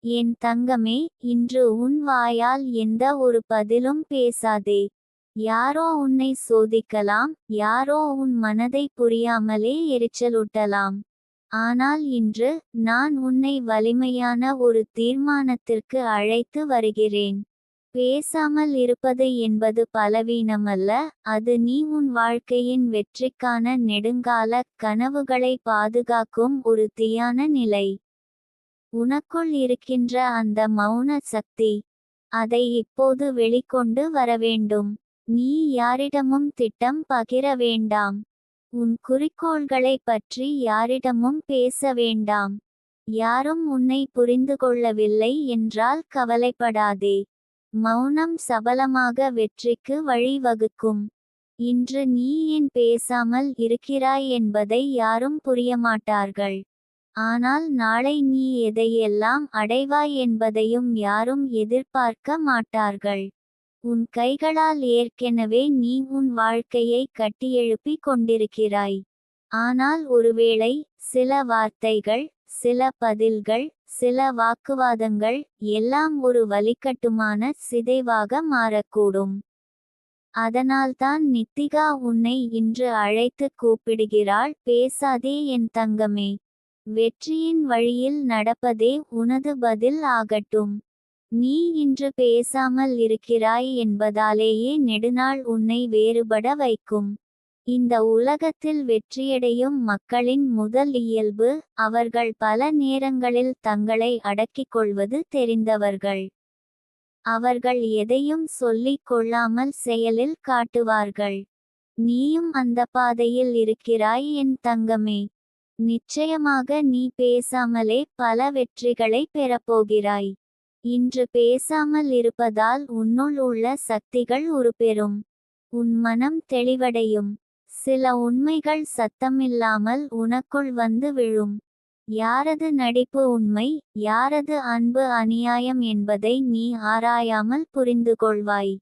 என் தங்கமே, இன்று உன் வாயால் எந்த ஒரு பதிலும் பேசாதே. யாரோ உன்னை சோதிக்கலாம், யாரோ உன் மனதை புரியாமலே எரிச்சலூட்டலாம். ஆனால் இன்று நான் உன்னை வலிமையான ஒரு தீர்மானத்திற்கு அழைத்து வருகிறேன். பேசாமல் இருப்பது என்பது பலவீனமல்ல, அது நீ உன் வாழ்க்கையின் வெற்றிக்கான நெடுங்கால கனவுகளை பாதுகாக்கும் ஒரு தியான நிலை. உனக்குள் இருக்கின்ற அந்த மௌன சக்தி, அதை இப்போது வெளிக்கொண்டு வரவேண்டும். நீ யாரிடமும் திட்டம் பகிர வேண்டாம். உன் குறிக்கோள்களை பற்றி யாரிடமும் பேச வேண்டாம். யாரும் உன்னை புரிந்துகொள்ளவில்லை என்றால் கவலைப்படாதே. மௌனம் சபலமாக வெற்றிக்கு வழிவகுக்கும். இன்று நீ ஏன் பேசாமல் இருக்கிறாய் என்பதை யாரும் புரியமாட்டார்கள். ஆனால் நாளை நீ எதையெல்லாம் அடைவாய் என்பதையும் யாரும் எதிர்பார்க்க மாட்டார்கள். உன் கைகளால் ஏற்கெனவே நீ உன் வாழ்க்கையை கட்டியெழுப்பிக் கொண்டிருக்கிறாய். ஆனால் ஒருவேளை சில வார்த்தைகள், சில பதில்கள், சில வாக்குவாதங்கள் எல்லாம் ஒரு வலிக்கட்டுமான சிதைவாக மாறக்கூடும். அதனால்தான் நித்திகா உன்னை இன்று அழைத்து கூப்பிடுகிறாள். பேசாதே என் தங்கமே. வெற்றியின் வழியில் நடப்பதே உனது பதில் ஆகட்டும். நீ இன்று பேசாமல் இருக்கிறாய் என்பதாலேயே நெடுநாள் உன்னை வேறுபட வைக்கும். இந்த உலகத்தில் வெற்றியடையும் மக்களின் முதல் இயல்பு, அவர்கள் பல நேரங்களில் தங்களை அடக்கிக் கொள்வது தெரிந்தவர்கள். அவர்கள் எதையும் சொல்லிக் கொள்ளாமல் செயலில் காட்டுவார்கள். நீயும் அந்த பாதையில் இருக்கிறாய் என் தங்கமே. நிச்சயமாக நீ பேசாமலே பல வெற்றிகளை பெறப்போகிறாய். இன்று பேசாமல் இருப்பதால் உன்னுள் உள்ள சக்திகள் உருப்பெறும். உன் மனம் தெளிவடையும். சில உண்மைகள் சத்தமில்லாமல் உனக்குள் வந்து விழும். யாரது நடிப்பு உண்மை, யாரது அன்பு அநியாயம் என்பதை நீ ஆராயாமல் புரிந்துகொள்வாய்.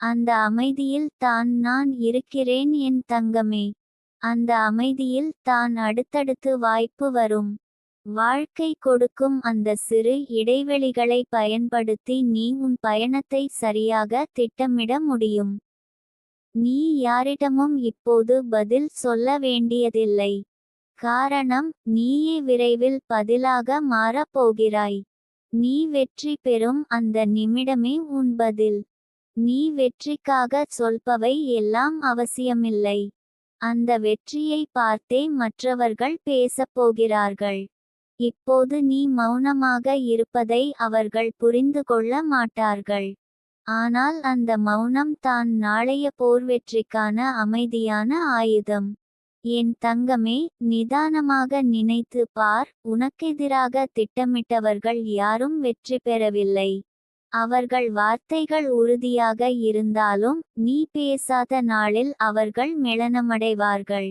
அந்த அமைதியில் தான் நான் இருக்கிறேன் என் தங்கமே. அந்த அமைதியில் தான் அடுத்தடுத்து வாய்ப்பு வரும். வாழ்க்கை கொடுக்கும் அந்த சிறு இடைவெளிகளை பயன்படுத்தி நீ உன் பயணத்தை சரியாக திட்டமிட முடியும். நீ யாரிடமும் இப்போது பதில் சொல்ல வேண்டியதில்லை. காரணம், நீயே விரைவில் பதிலாக மாறப் போகிறாய். நீ வெற்றி பெறும் அந்த நிமிடமே உன் பதில். நீ வெற்றிக்காக சொல்பவை எல்லாம் அவசியமில்லை. அந்த வெற்றியை பார்த்தே மற்றவர்கள் பேசப்போகிறார்கள். இப்போது நீ மௌனமாக இருப்பதை அவர்கள் புரிந்து கொள்ள மாட்டார்கள். ஆனால் அந்த மௌனம் தான் நாளைய போர்வெற்றிக்கான அமைதியான ஆயுதம். என் தங்கமே, நிதானமாக நினைத்து பார். உனக்கெதிராக திட்டமிட்டவர்கள் யாரும் வெற்றி பெறவில்லை. அவர்கள் வார்த்தைகள் உறுதியாக இருந்தாலும் நீ பேசாத நாளில் அவர்கள் மெளனமடைவார்கள்.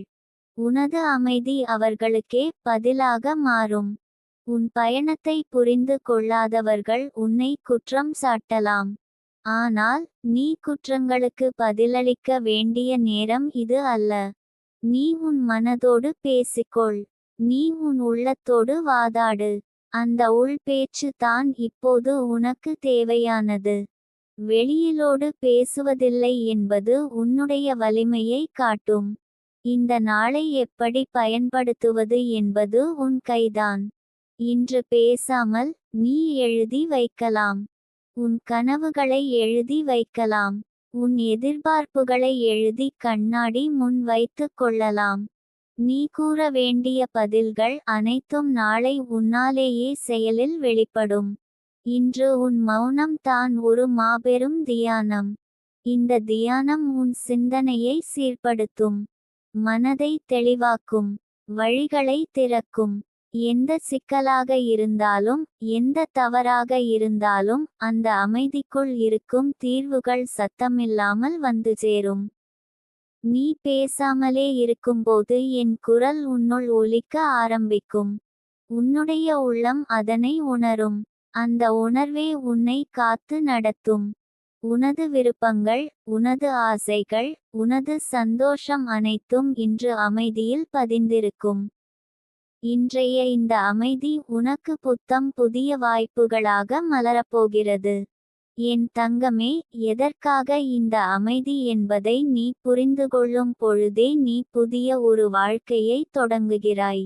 உனது அமைதி அவர்களுக்கே பதிலாக மாறும். உன் பயணத்தை புரிந்து கொள்ளாதவர்கள் உன்னை குற்றம் சாட்டலாம். ஆனால் நீ குற்றங்களுக்கு பதிலளிக்க வேண்டிய நேரம் இது அல்ல. நீ உன் மனதோடு பேசிக்கொள். நீ உன் உள்ளத்தோடு வாதாடு. அந்த உள் பேச்சு தான் இப்போது உனக்கு தேவையானது. வெளியிலோடு பேசுவதில்லை என்பது உன்னுடைய வலிமையை காட்டும். இந்த நாளை எப்படி பயன்படுத்துவது என்பது உன் கைதான். இன்று பேசாமல் நீ எழுதி வைக்கலாம். உன் கனவுகளை எழுதி வைக்கலாம். உன் எதிர்பார்ப்புகளை எழுதி கண்ணாடி முன் வைத்து கொள்ளலாம். நீ கூற வேண்டிய பதில்கள் அனைத்தும் நாளை உன்னாலேயே செயலில் வெளிப்படும். இன்று உன் மௌனம் தான் ஒரு மாபெரும் தியானம். இந்த தியானம் உன் சிந்தனையை சீர்படுத்தும். மனதை தெளிவாக்கும். வழிகளை திறக்கும். எந்த சிக்கலாக இருந்தாலும், எந்த தவறாக இருந்தாலும் அந்த அமைதிக்குள் இருக்கும் தீர்வுகள் சத்தமில்லாமல் வந்து சேரும். நீ பேசாமலே இருக்கும்போது என் குரல் உன்னுள் ஒலிக்க ஆரம்பிக்கும். உன்னுடைய உள்ளம் அதனை உணரும். அந்த உணர்வே உன்னை காத்து நடத்தும். உனது விருப்பங்கள், உனது ஆசைகள், உனது சந்தோஷம் அனைத்தும் இன்று அமைதியில் பதிந்திருக்கும். இன்றைய இந்த அமைதி உனக்கு புத்தம் புதிய வாய்ப்புகளாக மலரப்போகிறது. என் தங்கமே, எதற்காக இந்த அமைதி என்பதை நீ புரிந்துகொள்ளும் பொழுதே நீ புதிய ஒரு வாழ்க்கையை தொடங்குகிறாய்.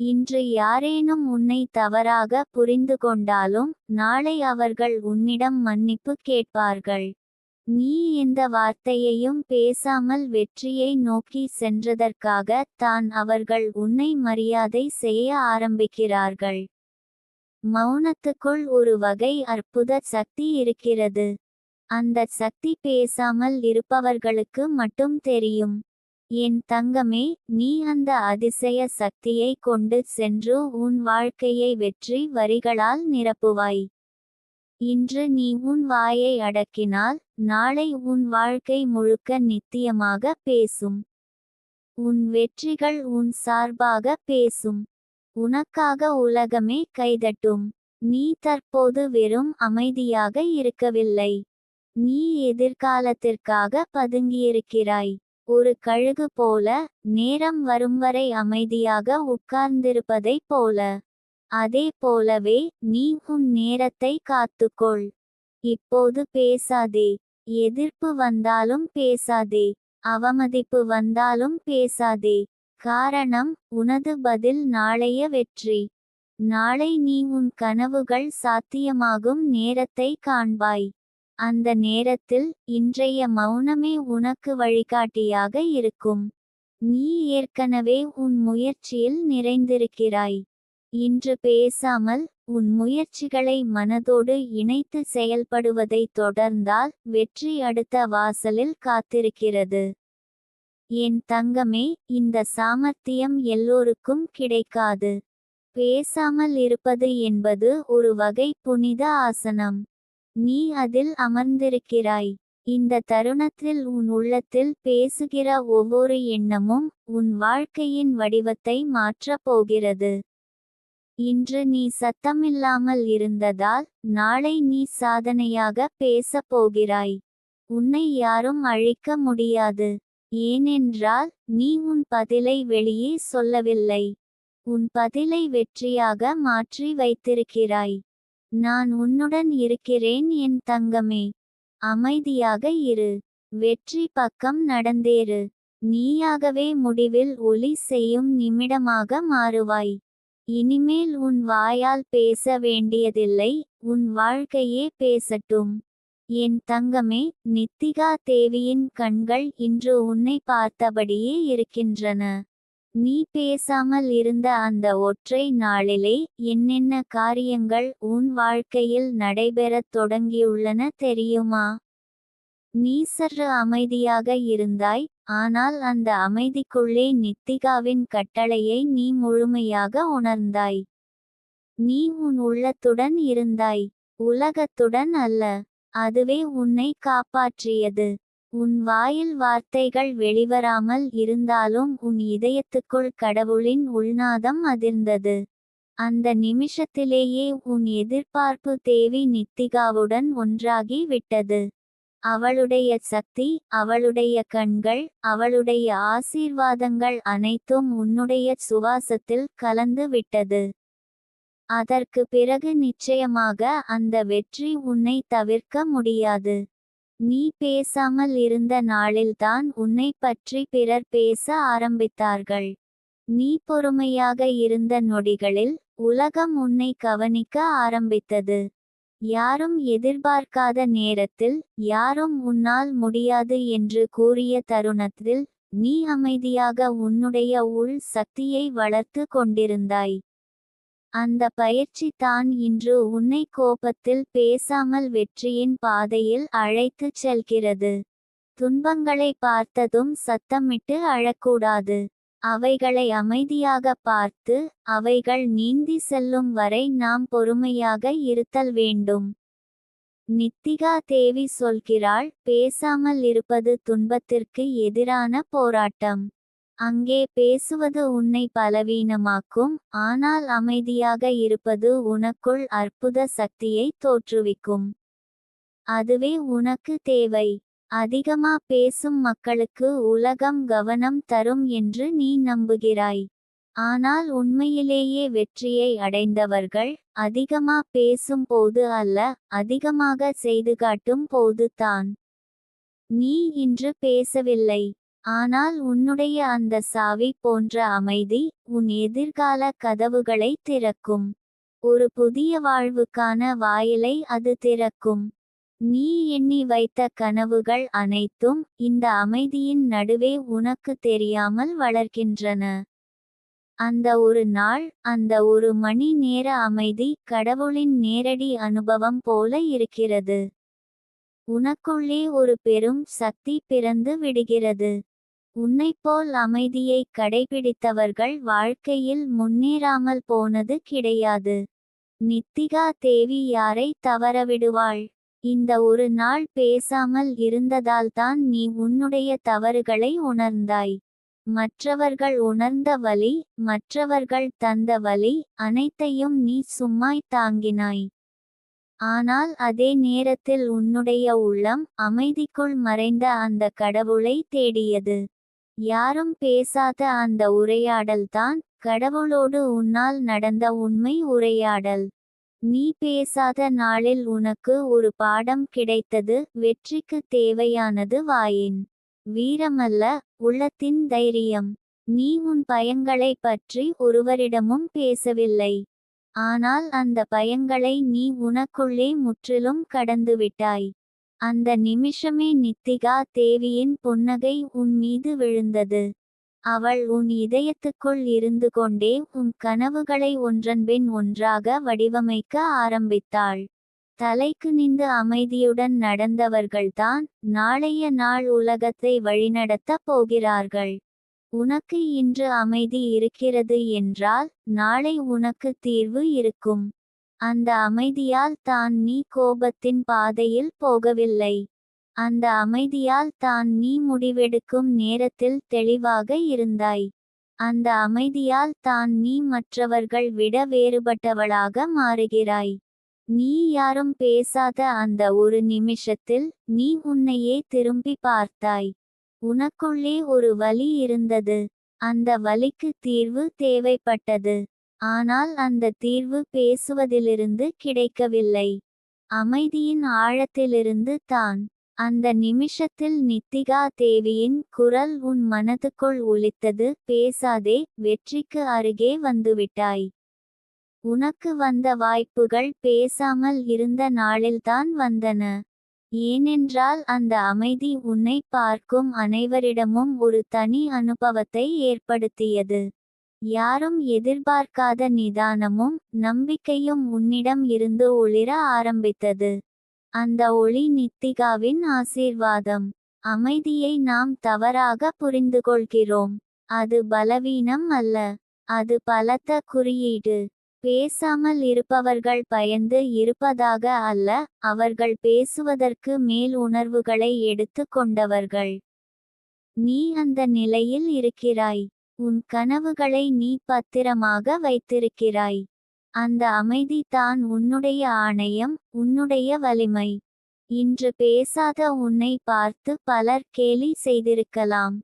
இன்று யாரேனும் உன்னை தவறாக புரிந்து கொண்டாலும் நாளை அவர்கள் உன்னிடம் மன்னிப்பு கேட்பார்கள். நீ எந்த வார்த்தையையும் பேசாமல் வெற்றியை நோக்கி சென்றதற்காக தான் அவர்கள் உன்னை மரியாதை செய்ய ஆரம்பிக்கிறார்கள். மௌனத்துக்குள் ஒரு வகை அற்புத சக்தி இருக்கிறது. அந்த சக்தி பேசாமல் இருப்பவர்களுக்கு மட்டும் தெரியும். என் தங்கமே, நீ அந்த அதிசய சக்தியை கொண்டு சென்று உன் வாழ்க்கையை வெற்றி வரிகளால் நிரப்புவாய். இன்று நீ உன் வாயை அடக்கினால் நாளை உன் வாழ்க்கை முழுக்க நித்தியமாக பேசும். உன் வெற்றிகள் உன் சார்பாக பேசும். உனக்காக உலகமே கைதட்டும். நீ தற்போது வெறும் அமைதியாக இருக்கவில்லை. நீ எதிர்காலத்திற்காக பதுங்கியிருக்கிறாய். ஒரு கழுகு போல, நேரம் வரும்வரை அமைதியாக உட்கார்ந்திருப்பதைப் போல. அதே போலவே நீ உன் நேரத்தை காத்துக்கொள். இப்போது பேசாதே. எதிர்ப்பு வந்தாலும் பேசாதே. அவமதிப்பு வந்தாலும் பேசாதே. காரணம், உனது பதில் நாளைய வெற்றி. நாளை நீ உன் கனவுகள் சாத்தியமாகும் நேரத்தை காண்பாய். அந்த நேரத்தில் இன்றைய மௌனமே உனக்கு வழிகாட்டியாக இருக்கும். நீ ஏற்கனவே உன் முயற்சியில் நிறைந்திருக்கிறாய். இன்று பேசாமல் உன் முயற்சிகளை மனதோடு இணைத்து செயல்படுவதை தொடர்ந்தால் வெற்றி அடுத்த வாசலில் காத்திருக்கிறது. என் தங்கமே, இந்த சாமர்த்தியம் எல்லோருக்கும் கிடைக்காது. பேசாமல் இருப்பது என்பது ஒரு வகை புனித ஆசனம். நீ அதில் அமர்ந்திருக்கிறாய். இந்த தருணத்தில் உன் உள்ளத்தில் பேசுகிற ஒவ்வொரு எண்ணமும் உன் வாழ்க்கையின் வடிவத்தை மாற்றப் போகிறது. இன்று நீ சத்தமில்லாமல் இருந்ததால் நாளை நீ சாதனையாக பேசப் போகிறாய். உன்னை யாரும் அழிக்க முடியாது. ஏனென்றால் நீ உன் பதிலை வெளியே சொல்லவில்லை. உன் பதிலை வெற்றியாக மாற்றி வைத்திருக்கிறாய். நான் உன்னுடன் இருக்கிறேன் என் தங்கமே. அமைதியாக இரு. வெற்றி பக்கம் நடந்தேறு. நீயாகவே முடிவில் ஒலி செய்யும் நிமிடமாக மாறுவாய். இனிமேல் உன் வாயால் பேச வேண்டியதில்லை, உன் வாழ்க்கையே பேசட்டும். என் தங்கமே, நித்திகா தேவியின் கண்கள் இன்று உன்னை பார்த்தபடியே இருக்கின்றன. நீ பேசாமல் இருந்த அந்த ஒற்றை நாளிலே என்னென்ன காரியங்கள் உன் வாழ்க்கையில் நடைபெறத் தொடங்கியுள்ளன தெரியுமா? நீ சற்று அமைதியாக இருந்தாய், ஆனால் அந்த அமைதிக்குள்ளே நித்திகாவின் கட்டளையை நீ முழுமையாக உணர்ந்தாய். நீ உன் உள்ளத்துடன் இருந்தாய், உலகத்துடன் அல்ல. அதுவே உன்னை காப்பாற்றியது. உன் வாயில் வார்த்தைகள் வெளிவராமல் இருந்தாலும் உன் இதயத்துக்குள் கடவுளின் உள்நாதம் அதிர்ந்தது. அந்த நிமிஷத்திலேயே உன் எதிர்பார்ப்பு தேவி நித்திகாவுடன் ஒன்றாகி விட்டது. அவளுடைய சக்தி, அவளுடைய கண்கள், அவளுடைய ஆசீர்வாதங்கள் அனைத்தும் உன்னுடைய சுவாசத்தில் கலந்து விட்டது. அதற்கு பிறகு நிச்சயமாக அந்த வெற்றி உன்னை தவிர்க்க முடியாது. நீ பேசாமல் இருந்த நாளில்தான் உன்னை பற்றி பிறர் பேச ஆரம்பித்தார்கள். நீ பொறுமையாக இருந்த நொடிகளில் உலகம் உன்னை கவனிக்க ஆரம்பித்தது. யாரும் எதிர்பார்க்காத நேரத்தில், யாரும் உன்னால் முடியாது என்று கூறிய தருணத்தில், நீ அமைதியாக உன்னுடைய உள் சக்தியை வளர்த்து கொண்டிருந்தாய். அந்த பயிற்சி தான் இன்று உன்னை கோபத்தில் பேசாமல் வெற்றியின் பாதையில் அழைத்துச் செல்கிறது. துன்பங்களை பார்த்ததும் சத்தமிட்டு அழக்கூடாது. அவைகளை அமைதியாக பார்த்து, அவைகள் நீந்தி செல்லும் வரை நாம் பொறுமையாக இருத்தல் வேண்டும். நித்திகா தேவி சொல்கிறாள், பேசாமல் இருப்பது துன்பத்திற்கு எதிரான போராட்டம். அங்கே பேசுவது உன்னை பலவீனமாக்கும், ஆனால் அமைதியாக இருப்பது உனக்குள் அற்புத சக்தியை தோற்றுவிக்கும். அதுவே உனக்கு தேவை. அதிகமா பேசும் மக்களுக்கு உலகம் கவனம் தரும் என்று நீ நம்புகிறாய். ஆனால் உண்மையிலேயே வெற்றியை அடைந்தவர்கள் அதிகமா பேசும் போது அல்ல, அதிகமாக செய்து காட்டும் போது தான். நீ இன்று பேசவில்லை, ஆனால் உன்னுடைய அந்த சாவி போன்ற அமைதி உன் எதிர்கால கதவுகளை திறக்கும். ஒரு புதிய வாழ்வுக்கான வாயிலை அது திறக்கும். நீ எண்ணி வைத்த கனவுகள் அனைத்தும் இந்த அமைதியின் நடுவே உனக்கு தெரியாமல் வளர்க்கின்றன. அந்த ஒரு நாள், அந்த ஒரு மணி நேர அமைதி கடவுளின் நேரடி அனுபவம் போல இருக்கிறது. உனக்குள்ளே ஒரு பெரும் சக்தி பிறந்து விடுகிறது. உன்னைப்போல் அமைதியை கடைபிடித்தவர்கள் வாழ்க்கையில் முன்னேறாமல் போனது கிடையாது. நித்திகா தேவி யாரை தவறவிடுவாள்? இந்த ஒரு நாள் பேசாமல் இருந்ததால்தான் நீ உன்னுடைய தவறுகளை உணர்ந்தாய். மற்றவர்கள் உணர்ந்த வலி, மற்றவர்கள் தந்த வலி அனைத்தையும் நீ சும்மாய் தாங்கினாய். ஆனால் அதே நேரத்தில் உன்னுடைய உள்ளம் அமைதிக்குள் மறைந்த அந்த கடவுளை தேடியது. யாரும் பேசாத அந்த உரையாடல்தான் கடவுளோடு உன்னால் நடந்த உண்மை உரையாடல். நீ பேசாத நாளில் உனக்கு ஒரு பாடம் கிடைத்தது. வெற்றிக்கு தேவையானது வாயின் வீரமல்ல, உள்ளத்தின் தைரியம். நீ உன் பயங்களை பற்றி ஒருவரிடமும் பேசவில்லை, ஆனால் அந்த பயங்களை நீ உனக்குள்ளே முற்றிலும் கடந்துவிட்டாய். அந்த நிமிஷமே நித்திகா தேவியின் புன்னகை உன் மீது விழுந்தது. அவள் உன் இதயத்துக்குள் இருந்து கொண்டே உன் கனவுகளை ஒன்றன்பின் ஒன்றாக வடிவமைக்க ஆரம்பித்தாள். தலைக்கு நின்று அமைதியுடன் நடந்தவர்கள்தான் நாளைய நாள் உலகத்தை வழிநடத்தப் போகிறார்கள். உனக்கு இன்று அமைதி இருக்கிறது என்றால் நாளை உனக்கு தீர்வு இருக்கும். அந்த அமைதியால் தான் நீ கோபத்தின் பாதையில் போகவில்லை. அந்த அமைதியால் தான் நீ முடிவெடுக்கும் நேரத்தில் தெளிவாக இருந்தாய். அந்த அமைதியால் தான் நீ மற்றவர்கள் விட வேறுபட்டவளாக மாறுகிறாய். நீ யாரும் பேசாத அந்த ஒரு நிமிஷத்தில் நீ உன்னையே திரும்பி பார்த்தாய். உனக்குள்ளே ஒரு வலி இருந்தது. அந்த வலிக்கு தீர்வு தேவைப்பட்டது. ஆனால் அந்த தீர்வு பேசுவதிலிருந்து கிடைக்கவில்லை, அமைதியின் ஆழத்திலிருந்து தான். அந்த நிமிஷத்தில் நித்திகா தேவியின் குரல் உன் மனதுக்குள் ஒலித்தது. பேசாதே, வெற்றிக்கு அருகே வந்துவிட்டாய். உனக்கு வந்த வாய்ப்புகள் பேசாமல் இருந்த நாளில்தான் வந்தன. ஏனென்றால் அந்த அமைதி உன்னை பார்க்கும் அனைவரிடமும் ஒரு தனி அனுபவத்தை ஏற்படுத்தியது. யாரும் எதிர்பார்க்காத நிதானமும் நம்பிக்கையும் உன்னிடம் இருந்து ஒளிர ஆரம்பித்தது. அந்த ஒளி நித்திகாவின் ஆசீர்வாதம். அமைதியை நாம் தவறாக புரிந்துகொள்கிறோம். அது பலவீனம் அல்ல, அது பலத்த குறியீடு. பேசாமல் இருப்பவர்கள் பயந்து இருப்பதாக அல்ல, அவர்கள் பேசுவதற்கு மேல் உணர்வுகளை எடுத்து கொண்டவர்கள். நீ அந்த நிலையில் இருக்கிறாய். உன் கனவுகளை நீ பத்திரமாக வைத்திருக்கிறாய். அந்த அமைதி தான் உன்னுடைய ஆணையம், உன்னுடைய வலிமை. இன்று பேசாத உன்னை பார்த்து பலர் கேலி செய்திருக்கலாம்.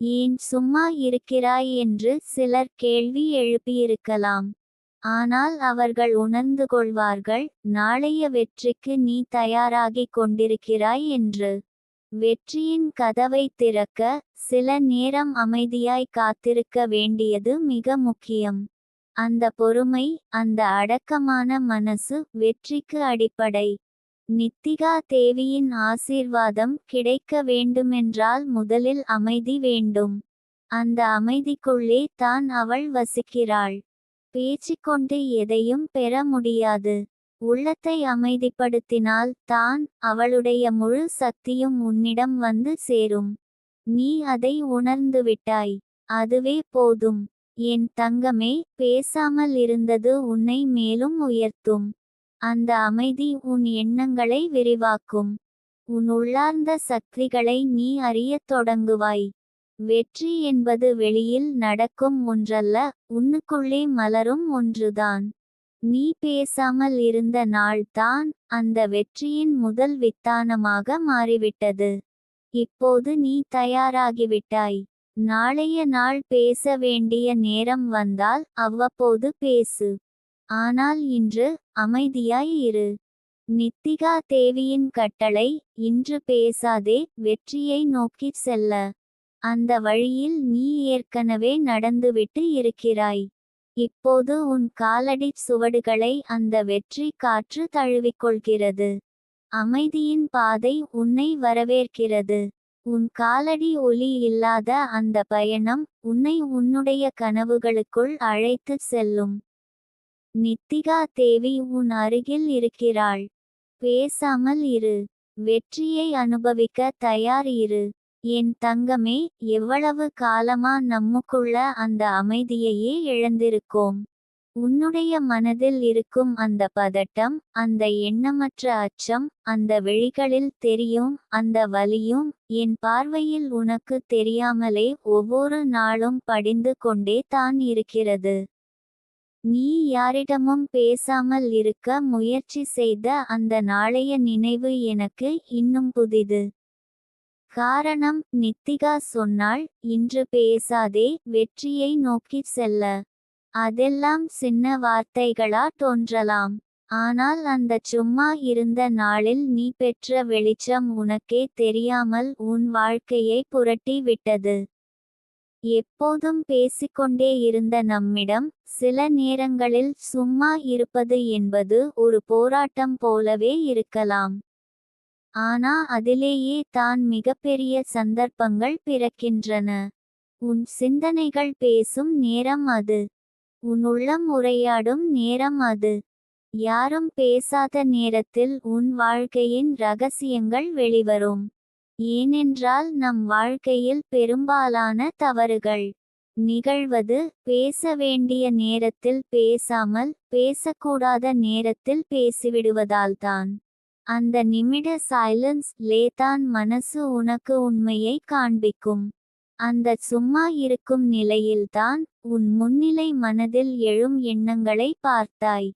ஏன் சும்மா இருக்கிறாய் என்று சிலர் கேள்வி எழுப்பியிருக்கலாம். ஆனால் அவர்கள் உணர்ந்து கொள்வார்கள், நாளைய வெற்றிக்கு நீ தயாராகிக் கொண்டிருக்கிறாய் என்று. வெற்றியின் கதவை திறக்க சில நேரம் அமைதியாய் காத்திருக்க வேண்டியது மிக முக்கியம். அந்த பொறுமை, அந்த அடக்கமான மனசு வெற்றிக்கு அடிப்படை. நித்திகா தேவியின் ஆசீர்வாதம் கிடைக்க வேண்டுமென்றால் முதலில் அமைதி வேண்டும். அந்த அமைதிக்குள்ளே தான் அவள் வசிக்கிறாள். பேச்சிக்கொண்டு எதையும் பெற முடியாது. உள்ளத்தை அமைதிப்படுத்தினால் தான் அவளுடைய முழு சக்தியும் உன்னிடம் வந்து சேரும். நீ அதை உணர்ந்துவிட்டாய். அதுவே போதும். என் தங்கமே, பேசாமல் இருந்தது உன்னை மேலும் உயர்த்தும். அந்த அமைதி உன் எண்ணங்களை விரிவாக்கும். உன் உள்ளார்ந்த சக்திகளை நீ அறியத் தொடங்குவாய். வெற்றி என்பது வெளியில் நடக்கும் ஒன்றல்ல, உன்னுக்குள்ளே மலரும் ஒன்றுதான். நீ பேசாமல் இருந்த நாள் தான் அந்த வெற்றியின் முதல் வித்தானமாக மாறிவிட்டது. இப்போது நீ தயாராகிவிட்டாய். நாளைய நாள் பேச வேண்டிய நேரம் வந்தால் அவ்வப்போது பேசு. ஆனால் இன்று அமைதியாய் இரு. நித்திகா தேவியின் கட்டளை, இன்று பேசாதே, வெற்றியை நோக்கிச் செல்ல. அந்த வழியில் நீ ஏற்கனவே நடந்துவிட்டு இருக்கிறாய். இப்போது உன் காலடிச் சுவடுகளை அந்த வெற்றி காற்று தழுவிக்கொள்கிறது. அமைதியின் பாதை உன்னை வரவேற்கிறது. உன் காலடி ஒலி இல்லாத அந்த பயணம் உன்னை உன்னுடைய கனவுகளுக்குள் அழைத்துச் செல்லும். நித்திகா தேவி உன் அருகில் இருக்கிறாள். பேசாமல் இரு. வெற்றியை அனுபவிக்க தயார் இரு. என் தங்கமே, எவ்வளவு காலமா நமக்குள்ள அந்த அமைதியையே இழந்திருக்கோம். உன்னுடைய மனதில் இருக்கும் அந்த பதட்டம், அந்த எண்ணமற்ற அச்சம், அந்த விழிகளில் தெரியும் அந்த வலியும் என் பார்வையில் உனக்கு தெரியாமலே ஒவ்வொரு நாளும் படிந்து கொண்டே தான் இருக்கிறது. நீ யாரிடமும் பேசாமல் இருக்க முயற்சி செய்த அந்த நாளைய நினைவு எனக்கு இன்னும் புதிது. காரணம், நித்திகா சொன்னாள், இன்று பேசாதே, வெற்றியை நோக்கிச் செல்ல. அதெல்லாம் சின்ன வார்த்தைகளா தோன்றலாம். ஆனால் அந்தச் சும்மா இருந்த நாளில் நீ பெற்ற வெளிச்சம் உனக்கே தெரியாமல் உன் வாழ்க்கையை புரட்டி விட்டது. எப்போதும் பேசிக்கொண்டே இருந்த நம்மிடம் சில நேரங்களில் சும்மா இருப்பது என்பது ஒரு போராட்டம் போலவே இருக்கலாம். ஆனா அதிலேயே தான் மிகப்பெரிய சந்தர்ப்பங்கள் பிறக்கின்றன. உன் சிந்தனைகள் பேசும் நேரம் அது. உன் உள்ளம் உரையாடும் நேரம் அது. யாரும் பேசாத நேரத்தில் உன் வாழ்க்கையின் ரகசியங்கள் வெளிவரும். ஏனென்றால் நம் வாழ்க்கையில் பெரும்பாலான தவறுகள் நிகழ்வது பேச வேண்டிய நேரத்தில் பேசாமல், பேசக்கூடாத நேரத்தில் பேசிவிடுவதால்தான். அந்த நிமிட சைலன்ஸ் லேதான் மனசு உனக்கு உண்மையை காண்பிக்கும். அந்த சும்மா இருக்கும் நிலையில்தான் உன் முன்னிலை மனதில் எழும் எண்ணங்களை பார்த்தாய்.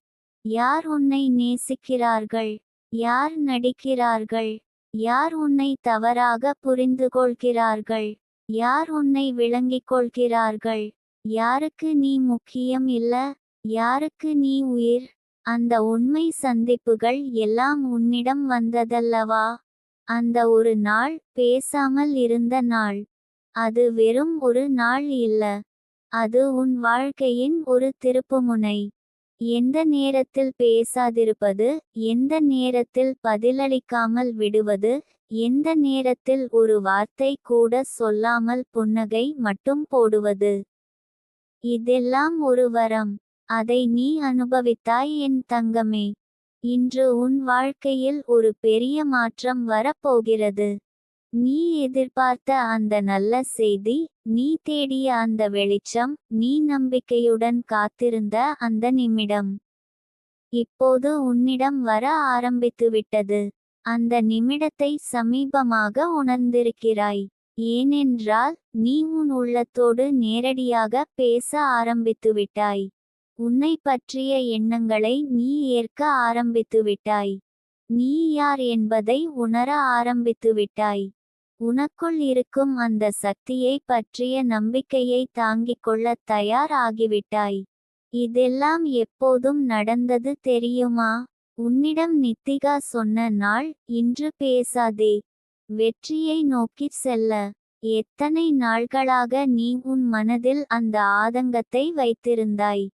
யார் உன்னை நேசிக்கிறார்கள்? யார் நடிக்கிறார்கள்? யார் உன்னை தவறாக புரிந்துகொள்கிறார்கள்? யார் உன்னை விளங்கிக் கொள்கிறார்கள்? யாருக்கு நீ முக்கியம் இல்ல? யாருக்கு நீ உயிர்? அந்த உண்மை சந்திப்புகள் எல்லாம் உன்னிடம் வந்ததல்லவா? அந்த ஒரு நாள், பேசாமல் இருந்த நாள். அது வெறும் ஒரு நாள் இல்ல. அது உன் வாழ்க்கையின் ஒரு திருப்புமுனை. எந்த நேரத்தில் பேசாதிருப்பது, எந்த நேரத்தில் பதிலளிக்காமல் விடுவது, எந்த நேரத்தில் ஒரு வார்த்தை கூட சொல்லாமல் புன்னகை மட்டும் போடுவது. இதெல்லாம் ஒரு வரம். அதை நீ அனுபவித்தாய் என் தங்கமே. இன்று உன் வாழ்க்கையில் ஒரு பெரிய மாற்றம் வரப்போகிறது. நீ எதிர்பார்த்த அந்த நல்ல செய்தி, நீ தேடிய அந்த வெளிச்சம், நீ நம்பிக்கையுடன் காத்திருந்த அந்த நிமிடம் இப்போது உன்னிடம் வர ஆரம்பித்துவிட்டது. அந்த நிமிடத்தை சமீபமாக உணர்ந்திருக்கிறாய். ஏனென்றால் நீ உன் உள்ளத்தோடு நேரடியாக பேச ஆரம்பித்துவிட்டாய். உன்னை பற்றிய எண்ணங்களை நீ ஏற்க ஆரம்பித்துவிட்டாய். நீ யார் என்பதை உணர ஆரம்பித்துவிட்டாய். உனக்குள் இருக்கும் அந்த சக்தியை பற்றிய நம்பிக்கையை தாங்கிக் கொள்ளத் தயார் ஆகிவிட்டாய். இதெல்லாம் எப்போதும் நடந்தது தெரியுமா? உன்னிடம் நித்திகா சொன்ன நாள், இன்று பேசாதே, வெற்றியை நோக்கிச் செல்ல. எத்தனை நாட்களாக நீ உன் மனதில் அந்த ஆதங்கத்தை வைத்திருந்தாய்?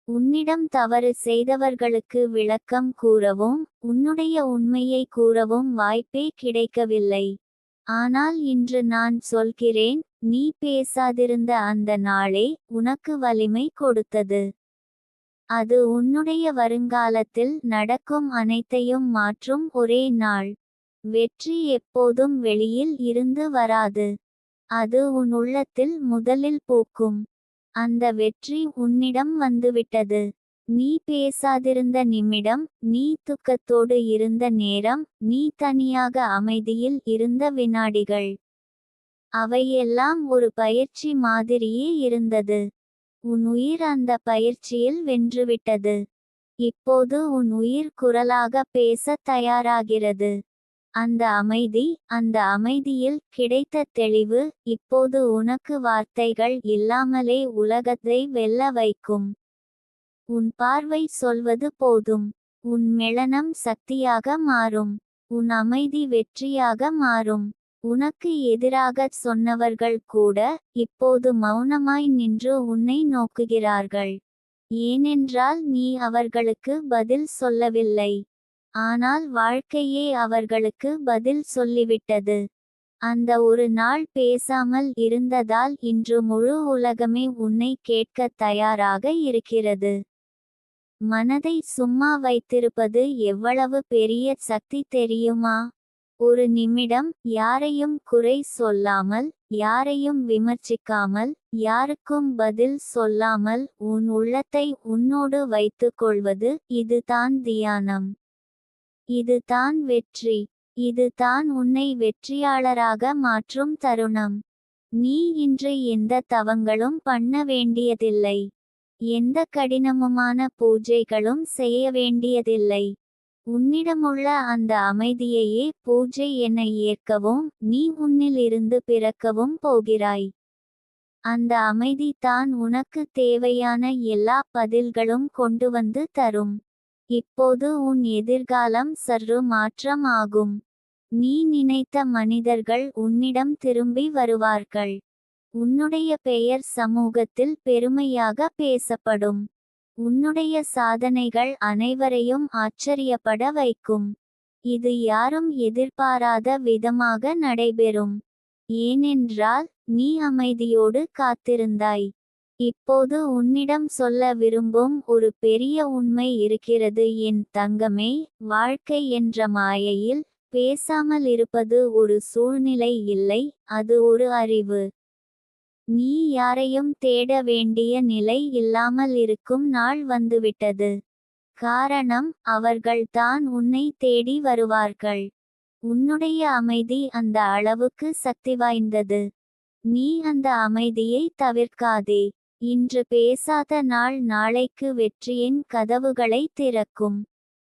உன்னிடம் தவறு செய்தவர்களுக்கு விளக்கம் கூறவும், உன்னுடைய உண்மையை கூறவும் வாய்ப்பே கிடைக்கவில்லை. ஆனால் இன்று நான் சொல்கிறேன், நீ பேசாதிருந்த அந்த நாளே உனக்கு வலிமை கொடுத்தது. அது உன்னுடைய வருங்காலத்தில் நடக்கும் அனைத்தையும் மாற்றும் ஒரே நாள். வெற்றி எப்போதும் வெளியில் இருந்து வராது. அது உன் உள்ளத்தில் முதலில் பூக்கும். அந்த வெற்றி உன்னிடம் வந்துவிட்டது. நீ பேசாதிருந்த நிமிடம், நீ துக்கத்தோடு இருந்த நேரம், நீ தனியாக அமைதியில் இருந்த வினாடிகள். அவையெல்லாம் ஒரு பயிற்சி மாதிரியே இருந்தது. உன் உயிர் அந்த பயிற்சியில் வென்றுவிட்டது. இப்போது உன் உயிர் குரலாக பேச தயாராகிறது. அந்த அமைதியில் கிடைத்த தெளிவு இப்போது உனக்கு வார்த்தைகள் இல்லாமலே உலகத்தை வெல்ல வைக்கும். உன் பார்வை சொல்வது போதும். உன் மெளனம் சக்தியாக மாறும். உன் அமைதி வெற்றியாக மாறும். உனக்கு எதிராகச் சொன்னவர்கள் கூட இப்போது மௌனமாய் நின்று உன்னை நோக்குகிறார்கள். ஏனென்றால் நீ அவர்களுக்கு பதில் சொல்லவில்லை. ஆனால் வாழ்க்கையே அவர்களுக்கு பதில் சொல்லிவிட்டது. அந்த ஒரு நாள் பேசாமல் இருந்ததால் இன்று முழு உலகமே உன்னை கேட்கத் தயாராக இருக்கிறது. மனதை சும்மா வைத்திருப்பது எவ்வளவு பெரிய சக்தி தெரியுமா? ஒரு நிமிடம் யாரையும் குறை சொல்லாமல், யாரையும் விமர்சிக்காமல், யாருக்கும் பதில் சொல்லாமல் உன் உள்ளத்தை உன்னோடு வைத்துக் கொள்வது இதுதான் தியானம். இதுதான் வெற்றி. இதுதான் உன்னை வெற்றியாளராக மாற்றும் தருணம். நீ இன்று எந்த தவங்களும் பண்ண வேண்டியதில்லை. எந்த கடினமுமான பூஜைகளும் செய்ய வேண்டியதில்லை. உன்னிடமுள்ள அந்த அமைதியையே பூஜை என ஏற்கவும் நீ உன்னிலிருந்து பிறக்கவும் போகிறாய். அந்த அமைதி தான் உனக்கு தேவையான எல்லா பதில்களும் கொண்டு வந்து தரும். இப்போது உன் எதிர்காலம் சற்று மாற்றம் ஆகும். நீ நினைத்த மனிதர்கள் உன்னிடம் திரும்பி வருவார்கள். உன்னுடைய பெயர் சமூகத்தில் பெருமையாக பேசப்படும். உன்னுடைய சாதனைகள் அனைவரையும் ஆச்சரியப்பட வைக்கும். இது யாரும் எதிர்பாராத விதமாக நடைபெறும். ஏனென்றால் நீ அமைதியோடு காத்திருந்தாய். இப்போது உன்னிடம் சொல்ல விரும்பும் ஒரு பெரிய உண்மை இருக்கிறது என் தங்கமே. வாழ்க்கை என்ற மாயையில் பேசாமல் இருப்பது ஒரு சூழ்நிலை இல்லை, அது ஒரு அறிவு. நீ யாரையும் தேட வேண்டிய நிலை இல்லாமல் இருக்கும் நாள் வந்துவிட்டது. காரணம் அவர்கள் தான் உன்னை தேடி வருவார்கள். உன்னுடைய அமைதி அந்த அளவுக்கு சக்தி வாய்ந்தது. நீ அந்த அமைதியை தவிர்க்காதே. இன்று பேசாத நாள் நாளைக்கு வெற்றியின் கதவுகளை திறக்கும்.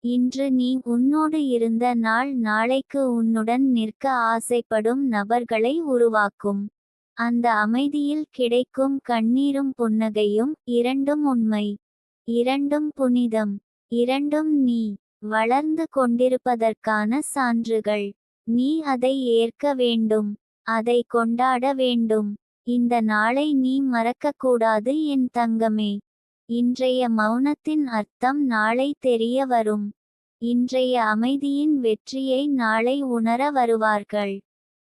இன்று நீ உன்னோடு இருந்த நாள் நாளைக்கு உன்னுடன் நிற்க ஆசைப்படும் நபர்களை உருவாக்கும். அந்த அமைதியில் கிடைக்கும் கண்ணீரும் புன்னகையும் இரண்டும் உண்மை. இரண்டும் புனிதம். இரண்டும் நீ வளர்ந்து கொண்டிருப்பதற்கான சான்றுகள். நீ அதை ஏற்க வேண்டும். அதை கொண்டாட வேண்டும். இந்த நாளை நீ மறக்கக்கூடாது என் தங்கமே. இன்றைய மௌனத்தின் அர்த்தம் நாளை தெரிய வரும். இன்றைய அமைதியின் வெற்றியை நாளை உணர வருவார்கள்.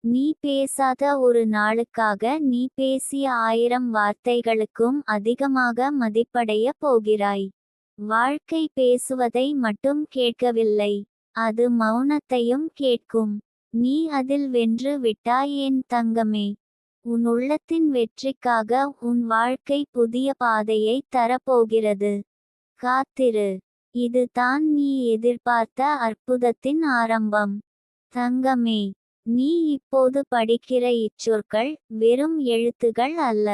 நீ பேசாத ஒரு நாளுக்காக நீ பேசிய 1000 வார்த்தைகளுக்கும் அதிகமாக மதிப்படைய போகிறாய். வாழ்க்கை பேசுவதை மட்டும் கேட்கவில்லை, அது மௌனத்தையும் கேட்கும். நீ அதில் வென்று விட்டாய் என் தங்கமே. உன் உள்ளத்தின் வெற்றிக்காக உன் வாழ்க்கை புதிய பாதையை தரப்போகிறது. காத்திரு. இது தான் நீ எதிர்பார்த்த அற்புதத்தின் ஆரம்பம். தங்கமே, நீ இப்போது படிக்கிற இச்சொற்கள் வெறும் எழுத்துகள் அல்ல.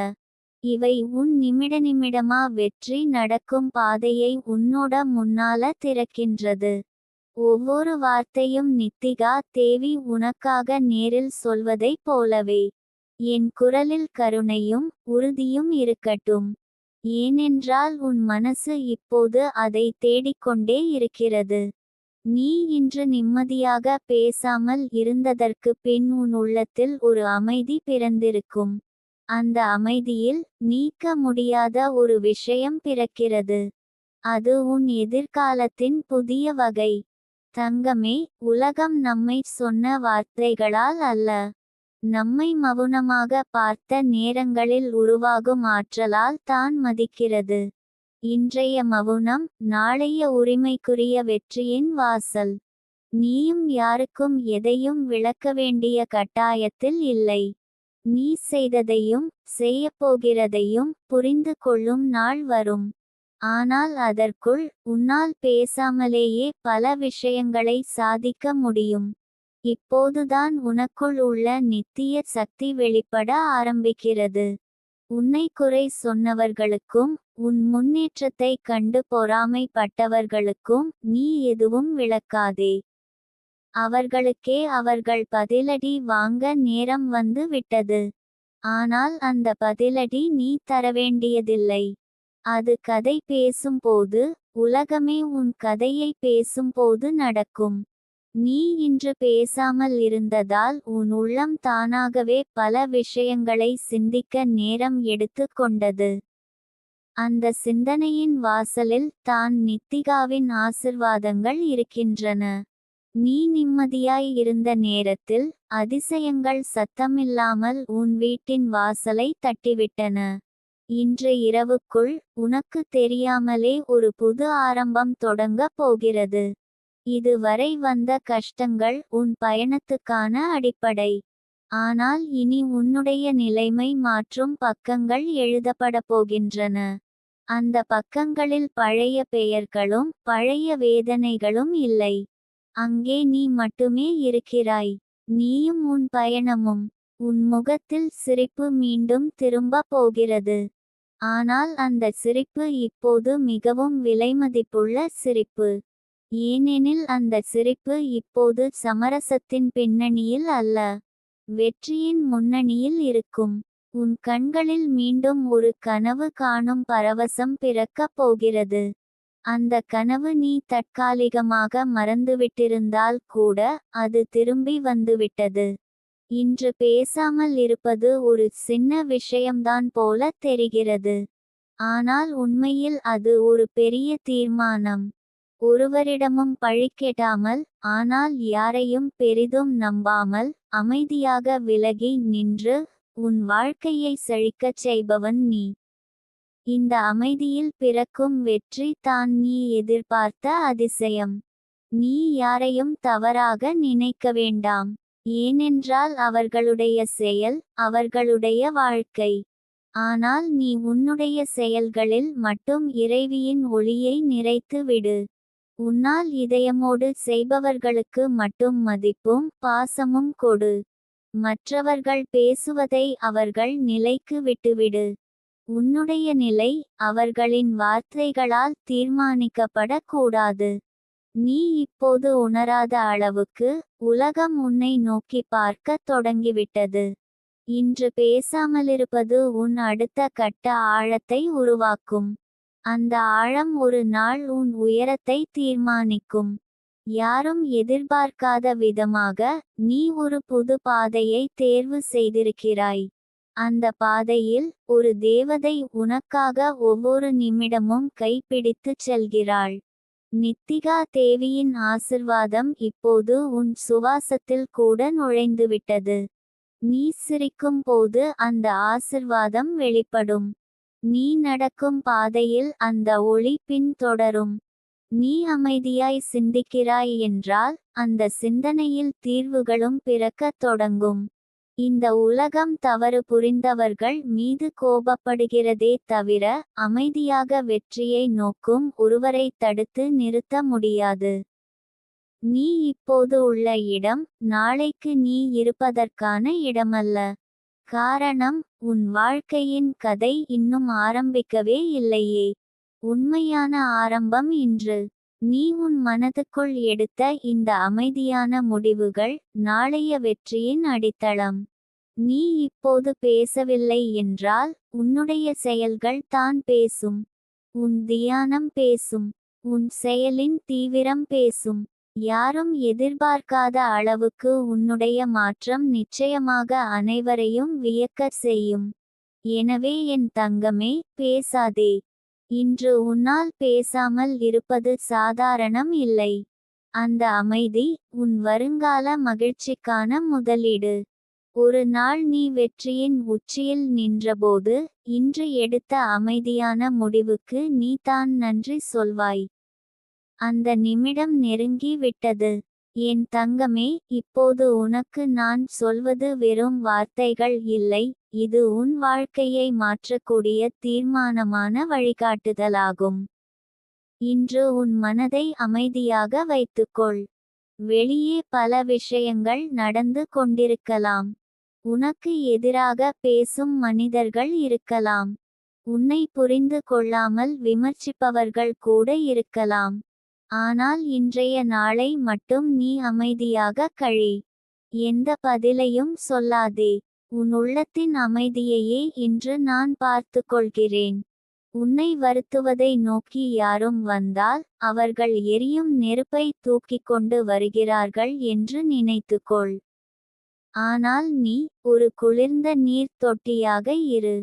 இவை உன் நிமிடமா வெற்றி நடக்கும் பாதையை உன்னோட முன்னால திறக்கின்றது. ஒவ்வொரு வார்த்தையும் நித்திகா தேவி உனக்காக நேரில் சொல்வதைப் போலவே. என் குரலில் கருணையும் உறுதியும் இருக்கட்டும். ஏனென்றால் உன் மனசு இப்போது அதை தேடிக்கொண்டே இருக்கிறது. நீ இன்று நிம்மதியாக பேசாமல் இருந்ததற்கு பின் உன் உள்ளத்தில் ஒரு அமைதி பிறந்திருக்கும். அந்த அமைதியில் நீக்க முடியாத ஒரு விஷயம் பிறக்கிறது. அது உன் எதிர்காலத்தின் புதிய வகை. தங்கமே, உலகம் நம்மை சொன்ன வார்த்தைகளால் அல்ல, நம்மை மௌனமாக பார்த்த நேரங்களில் உருவாகும் ஆற்றலால் தான் மதிக்கிறது. இன்றைய மௌனம் நாளைய உரிமைக்குரிய வெற்றியின் வாசல். நீயும் யாருக்கும் எதையும் விளக்க வேண்டிய கட்டாயத்தில் இல்லை. நீ செய்ததையும் செய்யப்போகிறதையும் புரிந்து கொள்ளும் நாள் வரும். ஆனால் அதற்குள் உன்னால் பேசாமலேயே பல விஷயங்களை சாதிக்க முடியும். இப்போதுதான் உனக்குள் உள்ள நித்திய சக்தி வெளிப்பட ஆரம்பிக்கிறது. உன்னை குறை சொன்னவர்களுக்கும் உன் முன்னேற்றத்தை கண்டு பொறாமைப்பட்டவர்களுக்கும் நீ எதுவும் விளக்காதே. அவர்களுக்கே அவர்கள் பதிலடி வாங்க நேரம் வந்து விட்டது. ஆனால் அந்த பதிலடி நீ தரவேண்டியதில்லை. அது கதை பேசும்போது, உலகமே உன் கதையை பேசும்போது நடக்கும். நீ இன்று பேசாமல் இருந்ததால் உன் உள்ளம் தானாகவே பல விஷயங்களை சிந்திக்க நேரம் எடுத்து கொண்டது. அந்த சிந்தனையின் வாசலில் தான் நித்திகாவின் ஆசிர்வாதங்கள் இருக்கின்றன. நீ நிம்மதியாய் இருந்த நேரத்தில் அதிசயங்கள் சத்தமில்லாமல் உன் வீட்டின் வாசலை தட்டிவிட்டன. இன்று இரவுக்குள் உனக்கு தெரியாமலே ஒரு புது ஆரம்பம் தொடங்க போகிறது. இதுவரை வந்த கஷ்டங்கள் உன் பயணத்துக்கான அடிப்படை. ஆனால் இனி உன்னுடைய நிலைமை மாற்றும் பக்கங்கள் எழுதப்பட போகின்றன. அந்த பக்கங்களில் பழைய பெயர்களும் பழைய வேதனைகளும் இல்லை. அங்கே நீ மட்டுமே இருக்கிறாய். நீயும் உன் பயணமும். உன் முகத்தில் சிரிப்பு மீண்டும் திரும்ப போகிறது. ஆனால் அந்த சிரிப்பு இப்போது மிகவும் விலைமதிப்புள்ள சிரிப்பு. ஏனெனில் அந்த சிரிப்பு இப்போது சமரசத்தின் பின்னணியில் அல்ல, வெற்றியின் முன்னணியில் இருக்கும். உன் கண்களில் மீண்டும் ஒரு கனவு காணும் பரவசம் பிறக்கப் போகிறது. அந்த கனவு நீ தற்காலிகமாக மறந்துவிட்டிருந்தால் கூட அது திரும்பி வந்துவிட்டது. இன்று பேசாமல் இருப்பது ஒரு சின்ன விஷயம்தான் போல தெரிகிறது. ஆனால் உண்மையில் அது ஒரு பெரிய தீர்மானம். ஒருவரிடமும் பழிகேட்டாமல், ஆனால் யாரையும் பெரிதும் நம்பாமல், அமைதியாக விலகி நின்று உன் வாழ்க்கையை செழிக்கச் செய்பவன் நீ. இந்த அமைதியில் பிறக்கும் வெற்றி தான் நீ எதிர்பார்த்த அதிசயம். நீ யாரையும் தவறாக நினைக்க வேண்டாம். ஏனென்றால் அவர்களுடைய செயல் அவர்களுடைய வாழ்க்கை. ஆனால் நீ உன்னுடைய செயல்களில் மட்டும் இறைவியின் ஒளியை நிறைத்து விடு. உன்னால் இதயமோடு செய்பவர்களுக்கு மட்டும் மதிப்பும் பாசமும் கொடு. மற்றவர்கள் பேசுவதை அவர்கள் நிலைக்கு விட்டுவிடு. உன்னுடைய நிலை அவர்களின் வார்த்தைகளால் தீர்மானிக்கப்படக்கூடாது. நீ இப்போது உணராத அளவுக்கு உலகம் உன்னை நோக்கி பார்க்கத் தொடங்கிவிட்டது. இன்று பேசாமலிருப்பது உன் அடுத்த கட்ட ஆழத்தை உருவாக்கும். அந்த ஆழம் ஒரு நாள் உன் உயரத்தை தீர்மானிக்கும். யாரும் எதிர்பார்க்காத விதமாக நீ ஒரு புது பாதையை தேர்வு செய்திருக்கிறாய். அந்த பாதையில் ஒரு தேவதை உனக்காக ஒவ்வொரு நிமிடமும் கைப்பிடித்துச் செல்கிறாள். நித்திகா தேவியின் ஆசிர்வாதம் இப்போது உன் சுவாசத்தில் கூட நுழைந்துவிட்டது. நீ சிரிக்கும் போது அந்த ஆசிர்வாதம் வெளிப்படும். நீ நடக்கும் பாதையில் அந்த ஒளி பின்தொடரும். நீ அமைதியாய் சிந்திக்கிறாய் என்றால் அந்த சிந்தனையில் தீர்வுகளும் பிறக்கத் தொடங்கும். இந்த உலகம் தவறு புரிந்தவர்கள் மீது கோபப்படுகிறதே தவிர அமைதியாக வெற்றியை நோக்கும் ஒருவரை தடுத்து நிறுத்த முடியாது. நீ இப்போது உள்ள இடம் நாளைக்கு நீ இருப்பதற்கான இடமல்ல. காரணம், உன் வாழ்க்கையின் கதை இன்னும் ஆரம்பிக்கவே இல்லையே. உண்மையான ஆரம்பம் இன்று. நீ உன் மனதுக்குள் எடுத்த இந்த அமைதியான முடிவுகள் நாளைய வெற்றியின் அடித்தளம். நீ இப்போது பேசவில்லை என்றால் உன்னுடைய செயல்கள் தான் பேசும். உன் தியானம் பேசும். உன் செயலின் தீவிரம் பேசும். யாரும் எதிர்பார்க்காத அளவுக்கு உன்னுடைய மாற்றம் நிச்சயமாக அனைவரையும் வியக்கச் செய்யும். எனவே என் தங்கமே, பேசாதே. இன்று உன்னால் பேசாமல் இருப்பது சாதாரணம் இல்லை. அந்த அமைதி உன் வருங்கால மகிழ்ச்சிக்கான முதலீடு. ஒரு நாள் நீ வெற்றியின் உச்சியில் நின்றபோது இன்று எடுத்த அமைதியான முடிவுக்கு நீ தான் நன்றி சொல்வாய். அந்த நிமிடம் நெருங்கி விட்டது. என் தங்கமே, இப்போது உனக்கு நான் சொல்வது வெறும் வார்த்தைகள் இல்லை, இது உன் வாழ்க்கையை மாற்றக்கூடிய தீர்மானமான வழிகாட்டுதலாகும். இன்று உன் மனதை அமைதியாக வைத்துக்கொள். வெளியே பல விஷயங்கள் நடந்து கொண்டிருக்கலாம். உனக்கு எதிராக பேசும் மனிதர்கள் இருக்கலாம். உன்னை புரிந்து கொள்ளாமல் விமர்சிப்பவர்கள் கூட இருக்கலாம். ஆனால் இன்றைய நாளை மட்டும் நீ அமைதியாக கழி. எந்த பதிலையும் சொல்லாதே. உன் உள்ளத்தின் அமைதியையே இன்று நான் பார்த்து கொள்கிறேன். உன்னை வருத்துவதை நோக்கி யாரும் வந்தால் அவர்கள் எரியும் நெருப்பை தூக்கிக் கொண்டு வருகிறார்கள் என்று நினைத்துக்கொள். ஆனால் நீ ஒரு குளிர்ந்த நீர் தொட்டியாக இரு.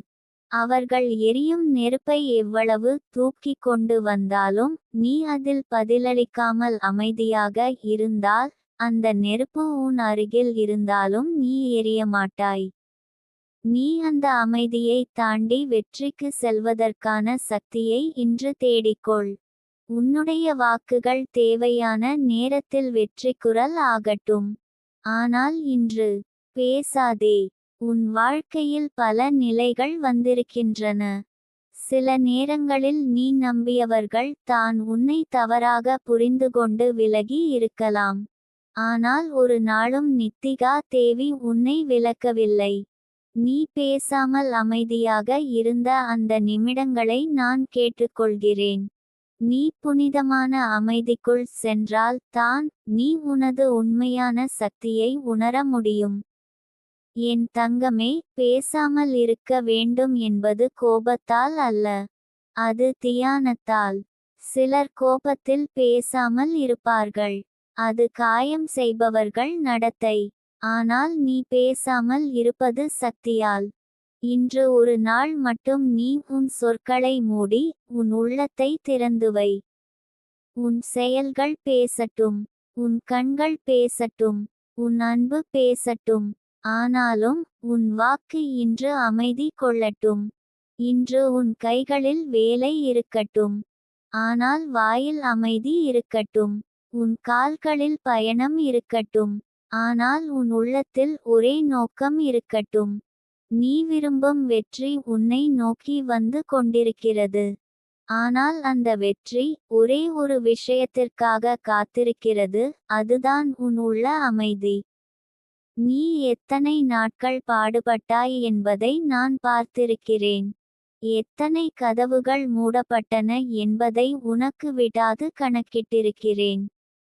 அவர்கள் எரியும் நெருப்பை எவ்வளவு தூக்கிக் கொண்டு வந்தாலும் நீ அதில் பதிலளிக்காமல் அமைதியாக இருந்தால் அந்த நெருப்பு உன் அருகில் இருந்தாலும் நீ எரிய மாட்டாய். நீ அந்த அமைதியை தாண்டி வெற்றிக்கு செல்வதற்கான சக்தியை இன்று தேடிக்கொள். உன்னுடைய வாக்குகள் தேவையான நேரத்தில் வெற்றிக்குரல் ஆகட்டும். ஆனால் இன்று பேசாதே. உன் வாழ்க்கையில் பல நிலைகள் வந்திருக்கின்றன. சில நேரங்களில் நீ நம்பியவர்கள் தான் உன்னை தவறாக புரிந்துகொண்டு விலகி இருக்கலாம். ஆனால் ஒரு நாளும் நித்திகா தேவி உன்னை விலக்கவில்லை. நீ பேசாமல் அமைதியாக இருந்த அந்த நிமிடங்களை நான் கேட்டுக்கொள்கிறேன். நீ புனிதமான அமைதிக்குள் சென்றால் தான் நீ உனது உண்மையான சக்தியை உணர முடியும். என் தங்கமே, பேசாமல் இருக்க வேண்டும் என்பது கோபத்தால் அல்ல. அது தியானத்தால். சிலர் கோபத்தில் பேசாமல் இருப்பார்கள். அது காயம் செய்பவர்கள் நடத்தை. ஆனால் நீ பேசாமல் இருப்பது சக்தியால். இன்று ஒரு நாள் மட்டும் நீ உன் சொற்களை மூடி உன் உள்ளத்தை திறந்துவை. உன் செயல்கள் பேசட்டும். உன் கண்கள் பேசட்டும். உன் அன்பு பேசட்டும். ஆனாலும் உன் வாக்கு இன்று அமைதி கொள்ளட்டும். இன்று உன் கைகளில் வேலை இருக்கட்டும். ஆனால் வாயில் அமைதி இருக்கட்டும். உன் கால்களில் பயணம் இருக்கட்டும். ஆனால் உன் உள்ளத்தில் ஒரே நோக்கம் இருக்கட்டும். நீ விரும்பும் வெற்றி உன்னை நோக்கி வந்து கொண்டிருக்கிறது. ஆனால் அந்த வெற்றி ஒரே ஒரு விஷயத்திற்காக காத்திருக்கிறது, அதுதான் உன் உள்ள அமைதி. நீ எத்தனை நாட்கள் பாடுபட்டாய் என்பதை நான் பார்த்திருக்கிறேன். எத்தனை கதவுகள் மூடப்பட்டன என்பதை உனக்கு விடாது கணக்கிட்டிருக்கிறேன்.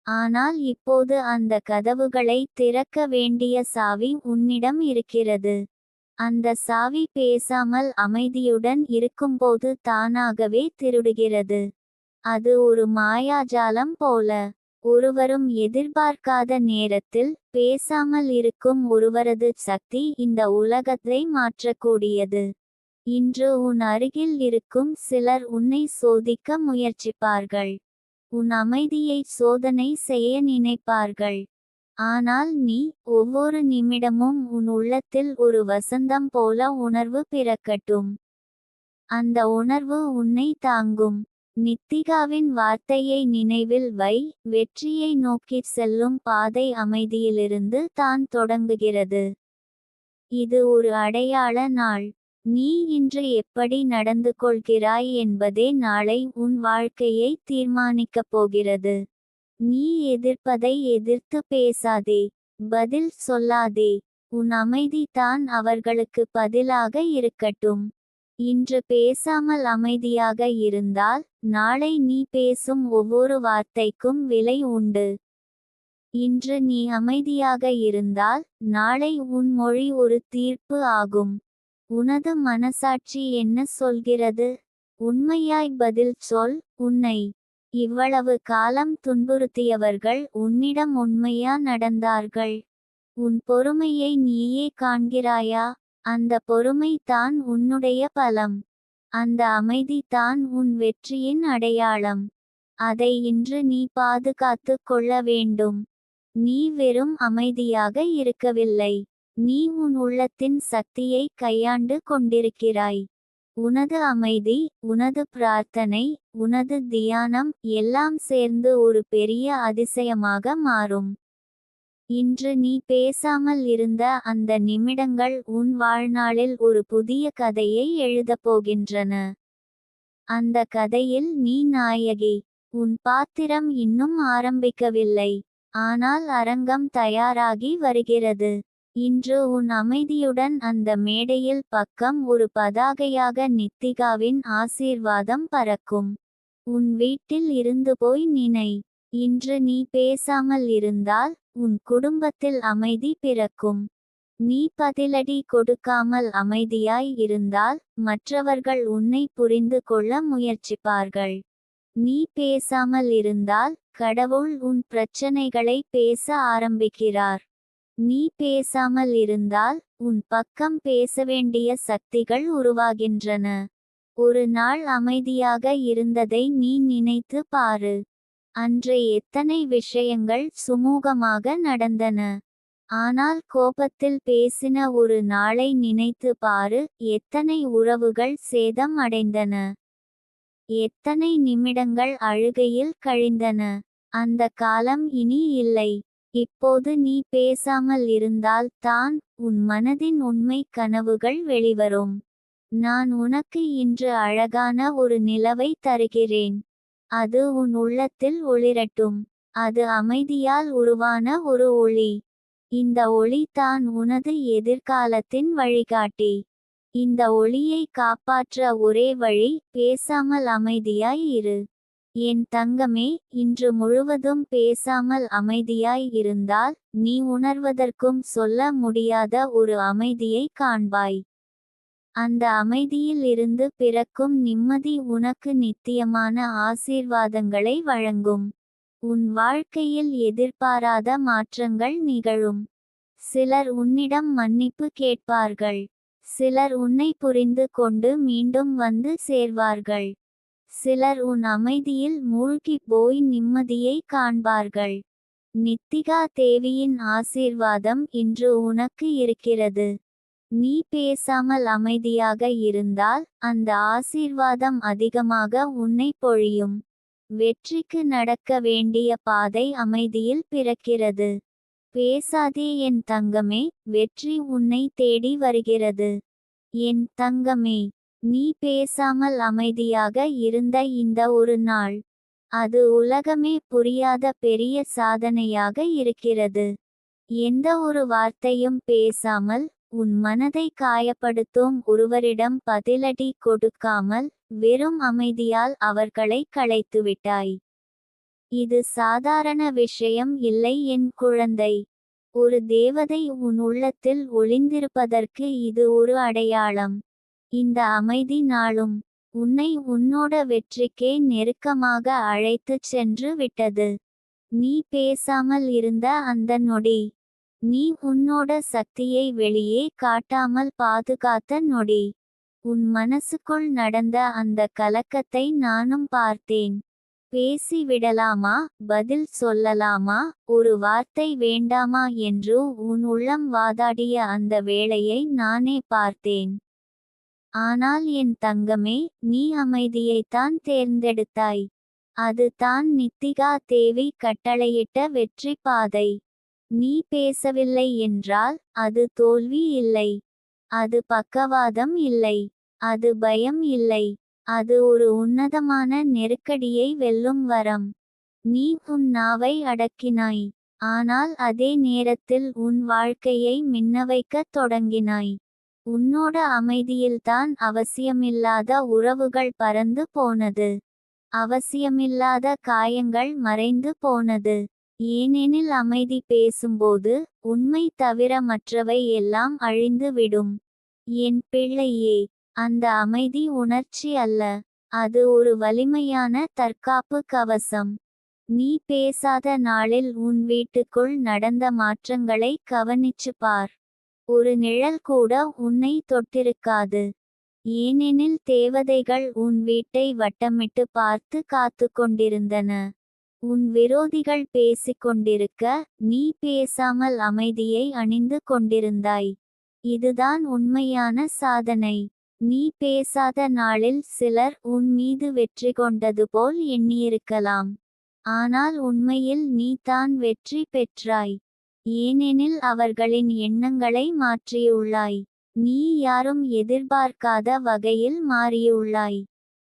ஆனால் இப்போது அந்த கதவுகளை திறக்க வேண்டிய சாவி உன்னிடம் இருக்கிறது. அந்த சாவி பேசாமல் அமைதியுடன் இருக்கும்போது தானாகவே திருடுகிறது. அது ஒரு மாயாஜாலம் போல. ஒருவரும் எதிர்பார்க்காத நேரத்தில் பேசாமல் இருக்கும் ஒருவரது சக்தி இந்த உலகத்தை மாற்றக்கூடியது. இன்று உன் அருகில் இருக்கும் சிலர் உன்னை சோதிக்க முயற்சிப்பார்கள். உன் அமைதியை சோதனை செய்ய நினைப்பார்கள். ஆனால் நீ ஒவ்வொரு நிமிடமும் உன் உள்ளத்தில் ஒரு வசந்தம் போல உணர்வு பிறக்கட்டும். அந்த உணர்வு உன்னை தாங்கும். நித்திகாவின் வார்த்தையை நினைவில் வை. வெற்றியை நோக்கிச் செல்லும் பாதை அமைதியிலிருந்து தான் தொடங்குகிறது. இது ஒரு அடையாள நாள். நீ இன்று எப்படி நடந்து கொள்கிறாய் என்பதே நாளை உன் வாழ்க்கையை தீர்மானிக்கப் போகிறது. நீ எதிர்ப்பதை எதிர்த்து பேசாதே. பதில் சொல்லாதே. உன் அமைதி தான் அவர்களுக்கு பதிலாக இருக்கட்டும். இன்று பேசாமல் அமைதியாக இருந்தால் நாளை நீ பேசும் ஒவ்வொரு வார்த்தைக்கும் விலை உண்டு. இன்று நீ அமைதியாக இருந்தால் நாளை உன் மொழி ஒரு தீர்ப்பு ஆகும். உனது மனசாட்சி என்ன சொல்கிறது? உண்மையாய் பதில் சொல். உன்னை இவ்வளவு காலம் துன்புறுத்தியவர்கள் உன்னிடம் உண்மையா நடந்தார்கள்? உன் பொறுமையை நீயே காண்கிறாயா? அந்த பொறுமை தான் உன்னுடைய பலம். அந்த அமைதி தான் உன் வெற்றியின் அடையாளம். அதை இன்று நீ பாதுகாத்து கொள்ள வேண்டும். நீ வெறும் அமைதியாக இருக்கவில்லை. நீ உன் உள்ளத்தின் சக்தியை கையாண்டு கொண்டிருக்கிறாய். உனது அமைதி, உனது பிரார்த்தனை, உனது தியானம் எல்லாம் சேர்ந்து ஒரு பெரிய அதிசயமாக மாறும். இன்று நீ பேசாமல் இருந்த அந்த நிமிடங்கள் உன் வாழ்நாளில் ஒரு புதிய கதையை எழுதப் போகின்றன. அந்த கதையில் நீ நாயகி. உன் பாத்திரம் இன்னும் ஆரம்பிக்கவில்லை. ஆனால் அரங்கம் தயாராகி வருகிறது. இன்று உன் அமைதியுடன் அந்த மேடையில் பக்கம் ஒரு பதாகையாக நித்திகாவின் ஆசீர்வாதம் பறக்கும். உன் வீட்டில் இருந்து போய் நினை. இன்று நீ பேசாமல் இருந்தால் உன் குடும்பத்தில் அமைதி பிறக்கும். நீ பதிலடி கொடுக்காமல் அமைதியாய் இருந்தால் மற்றவர்கள் உன்னை புரிந்து கொள்ள முயற்சிப்பார்கள். நீ பேசாமல் இருந்தால் கடவுள் உன் பிரச்சனைகளை பேச ஆரம்பிக்கிறார். நீ பேசாமல் இருந்தால் உன் பக்கம் பேச வேண்டிய சக்திகள் உருவாகின்றன. ஒரு நாள் அமைதியாக இருந்ததை நீ நினைத்து பாரு. அன்று எத்தனை விஷயங்கள் சுமூகமாக நடந்தன. ஆனால் கோபத்தில் பேசின ஒரு நாளை நினைத்து பாரு, எத்தனை உறவுகள் சேதம் அடைந்தன. எத்தனை நிமிடங்கள் அழுகையில் கழிந்தன. அந்த காலம் இனி இல்லை. இப்போது நீ பேசாமல் இருந்தால் தான் உன் மனதின் உண்மை கனவுகள் வெளிவரும். நான் உனக்கு இன்று அழகான ஒரு நிலவை தருகிறேன். அது உன் உள்ளத்தில் ஒளிரட்டும். அது அமைதியால் உருவான ஒரு ஒளி. இந்த ஒளி தான் உனது எதிர்காலத்தின் வழிகாட்டி. இந்த ஒளியை காப்பாற்ற ஒரே வழி, பேசாமல் அமைதியாய் இரு. என் தங்கமே, இன்று முழுவதும் பேசாமல் அமைதியாய் இருந்தால் நீ உணர்வதற்கும் சொல்ல முடியாத ஒரு அமைதியை காண்பாய். அந்த அமைதியில் இருந்து பிறக்கும் நிம்மதி உனக்கு நித்தியமான ஆசீர்வாதங்களை வழங்கும். உன் வாழ்க்கையில் எதிர்பாராத மாற்றங்கள் நிகழும். சிலர் உன்னிடம் மன்னிப்பு கேட்பார்கள். சிலர் உன்னை புரிந்து கொண்டு மீண்டும் வந்து சேர்வார்கள். சிலர் உன் அமைதியில் மூழ்கி போய் நிம்மதியை காண்பார்கள். நித்திகா தேவியின் ஆசீர்வாதம் இன்று உனக்கு இருக்கிறது. நீ பேசாமல் அமைதியாக இருந்தால் அந்த ஆசீர்வாதம் அதிகமாக உன்னை பொழியும். வெற்றிக்கு நடக்க வேண்டிய பாதை அமைதியில் பிறக்கிறது. பேசாதே என் தங்கமே, வெற்றி உன்னை தேடி வருகிறது. என் தங்கமே, நீ பேசாமல் அமைதியாக இருந்த இந்த ஒரு நாள், அது உலகமே புரியாத பெரிய சாதனையாக இருக்கிறது. எந்த ஒரு வார்த்தையும் பேசாமல் உன் மனதை காயப்படுத்தும் ஒருவரிடம் பதிலடி கொடுக்காமல் வெறும் அமைதியால் அவர்களை கலைத்துவிட்டாய். இது சாதாரண விஷயம் இல்லை என் குழந்தை. ஒரு தேவதை உன் உள்ளத்தில் ஒளிந்திருப்பதற்கு இது ஒரு அடையாளம். இந்த அமைதி நாளும் உன்னை உன்னோட வெற்றிக்கே நெருக்கமாக அழைத்துச் சென்று விட்டது. நீ பேசாமல் இருந்த அந்த நொடி, நீ உன்னோட சக்தியை வெளியே காட்டாமல் பாதுகாத்த நொடி, உன் மனசுக்குள் நடந்த அந்த கலக்கத்தை நானும் பார்த்தேன். பேசி விடலாமா, பதில் சொல்லலாமா, ஒரு வார்த்தை வேண்டாமா என்று உன் உள்ளம் வாதாடிய அந்த வேளையை நானே பார்த்தேன். ஆனால் என் தங்கமே, நீ அமைதியைத்தான் தேர்ந்தெடுத்தாய். அது தான் நித்திகா தேவி கட்டளையிட்ட வெற்றி பாதை. நீ பேசவில்லை என்றால் அது தோல்வி இல்லை. அது பக்கவாதம் இல்லை. அது பயம் இல்லை. அது ஒரு உன்னதமான நெருக்கடியை வெல்லும் வரம். நீ உன் நாவை அடக்கினாய். ஆனால் அதே நேரத்தில் உன் வாழ்க்கையை மின்னவைக்கத் தொடங்கினாய். உன்னோட அமைதியில்தான் அவசியமில்லாத உறவுகள் பறந்து போனது. அவசியமில்லாத காயங்கள் மறைந்து போனது. ஏனெனில் அமைதி பேசும்போது உண்மை தவிர மற்றவை எல்லாம் அழிந்து விடும். என் பிள்ளையே, அந்த அமைதி உணர்ச்சி அல்ல. அது ஒரு வலிமையான தற்காப்பு கவசம். நீ பேசாத நாளில் உன் வீட்டுக்குள் நடந்த மாற்றங்களை கவனிச்சு பார். ஒரு நிழல் கூட உன்னை தொட்டிருக்காது. ஏனெனில் தேவதைகள் உன் வீட்டை வட்டமிட்டு பார்த்து காத்து கொண்டிருந்தன. உன் விரோதிகள் பேசிக்கொண்டிருக்க நீ பேசாமல் அமைதியை அணிந்து கொண்டிருந்தாய். இதுதான் உண்மையான சாதனை. நீ பேசாத நாளில் சிலர் உன் மீது வெற்றி கொண்டது போல் எண்ணியிருக்கலாம். ஆனால் உண்மையில் நீ தான் வெற்றி பெற்றாய். ஏனெனில் அவர்களின் எண்ணங்களை மாற்றியுள்ளாய். நீ யாரும் எதிர்பார்க்காத வகையில் மாறியுள்ளாய்.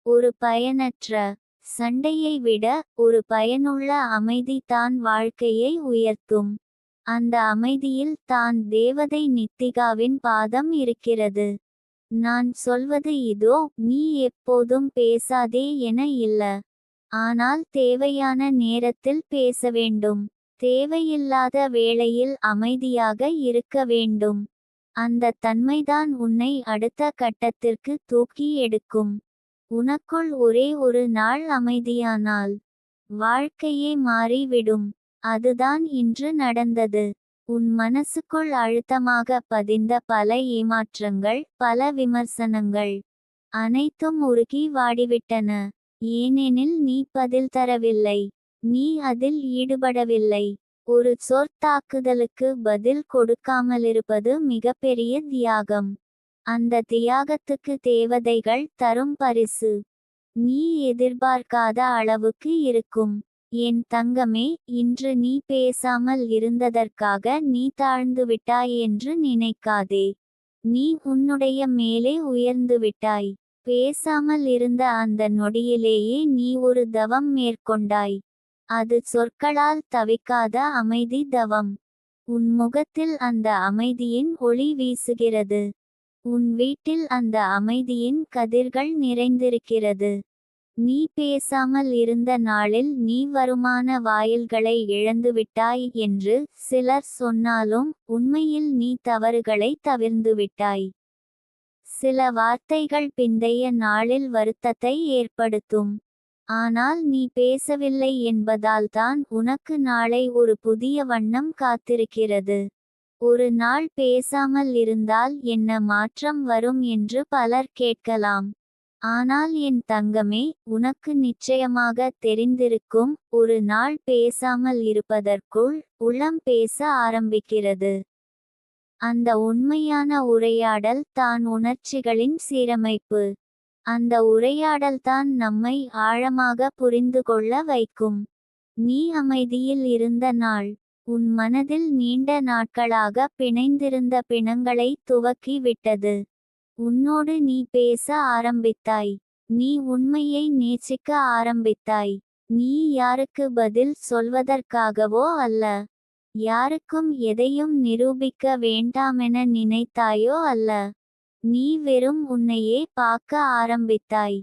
ஒரு பயனற்ற சண்டையை விட ஒரு பயனுள்ள அமைதி தான் வாழ்க்கையை உயர்த்தும். அந்த அமைதியில் தான் தேவதை நித்திகாவின் பாதம் இருக்கிறது. நான் சொல்வது இதோ, நீ எப்போதும் பேசாதே என இல்ல. ஆனால் தேவையான நேரத்தில் பேச வேண்டும். தேவையில்லாத வேளையில் அமைதியாக இருக்க வேண்டும். அந்த தன்மைதான் உன்னை அடுத்த கட்டத்திற்கு தூக்கி எடுக்கும். உனக்குள் ஒரே ஒரு நாள் அமைதியானால் வாழ்க்கையே மாறிவிடும். அதுதான் இன்று நடந்தது. உன் மனசுக்குள் அழுத்தமாக பதிந்த பல ஏமாற்றங்கள், பல விமர்சனங்கள் அனைத்தும் உருகி வாடிவிட்டன. ஏனெனில் நீ பதில் தரவில்லை. நீ அதில் ஈடுபடவில்லை. ஒரு சொற்தாக்குதலுக்கு பதில் கொடுக்காமலிருப்பது மிகப்பெரிய தியாகம். அந்த தியாகத்துக்கு தேவதைகள் தரும் பரிசு நீ எதிர்பார்க்காத அளவுக்கு இருக்கும். என் தங்கமே, இன்று நீ பேசாமல் இருந்ததற்காக நீ தாழ்ந்துவிட்டாய் என்று நினைக்காதே. நீ உன்னுடைய மேலே உயர்ந்துவிட்டாய். பேசாமல் இருந்த அந்த நொடியிலேயே நீ ஒரு தவம் மேற்கொண்டாய். அது சொற்களால் தவிக்காத அமைதி தவம். உன் முகத்தில் அந்த அமைதியின் ஒளி வீசுகிறது. உன் வீட்டில் அந்த அமைதியின் கதிர்கள் நிறைந்திருக்கிறது. நீ பேசாமல் இருந்த நாளில் நீ வருமான வாயில்களை இழந்துவிட்டாய் என்று சிலர் சொன்னாலும் உண்மையில் நீ தவறுகளை தவிர்ந்துவிட்டாய். சில வார்த்தைகள் பிந்தைய நாளில் வருத்தத்தை ஏற்படுத்தும். ஆனால் நீ பேசவில்லை என்பதால்தான் உனக்கு நாளை ஒரு புதிய வண்ணம் காத்திருக்கிறது. ஒரு நாள் பேசாமல் இருந்தால் என்ன மாற்றம் வரும் என்று பலர் கேட்கலாம். ஆனால் என் தங்கமே, உனக்கு நிச்சயமாக தெரிந்திருக்கும், ஒரு நாள் பேசாமல் இருப்பதற்குள் உள்ளம் பேச ஆரம்பிக்கிறது. அந்த உண்மையான உரையாடல் தான் உணர்ச்சிகளின் சீரமைப்பு. அந்த உரையாடல்தான் நம்மை ஆழமாக புரிந்து கொள்ள வைக்கும். நீ அமைதியில் இருந்த நாள் உன் மனதில் நீண்ட நாட்களாக பிணைந்திருந்த பிணங்களை துவக்கி விட்டது. உன்னோடு நீ பேச ஆரம்பித்தாய். நீ உண்மையை நேசிக்க ஆரம்பித்தாய். நீ யாருக்கு பதில் சொல்வதற்காகவோ அல்ல, யாருக்கும் எதையும் நிரூபிக்க வேண்டாமென நினைத்தாயோ அல்ல. நீ வெறும் உன்னையே பார்க்க ஆரம்பித்தாய்.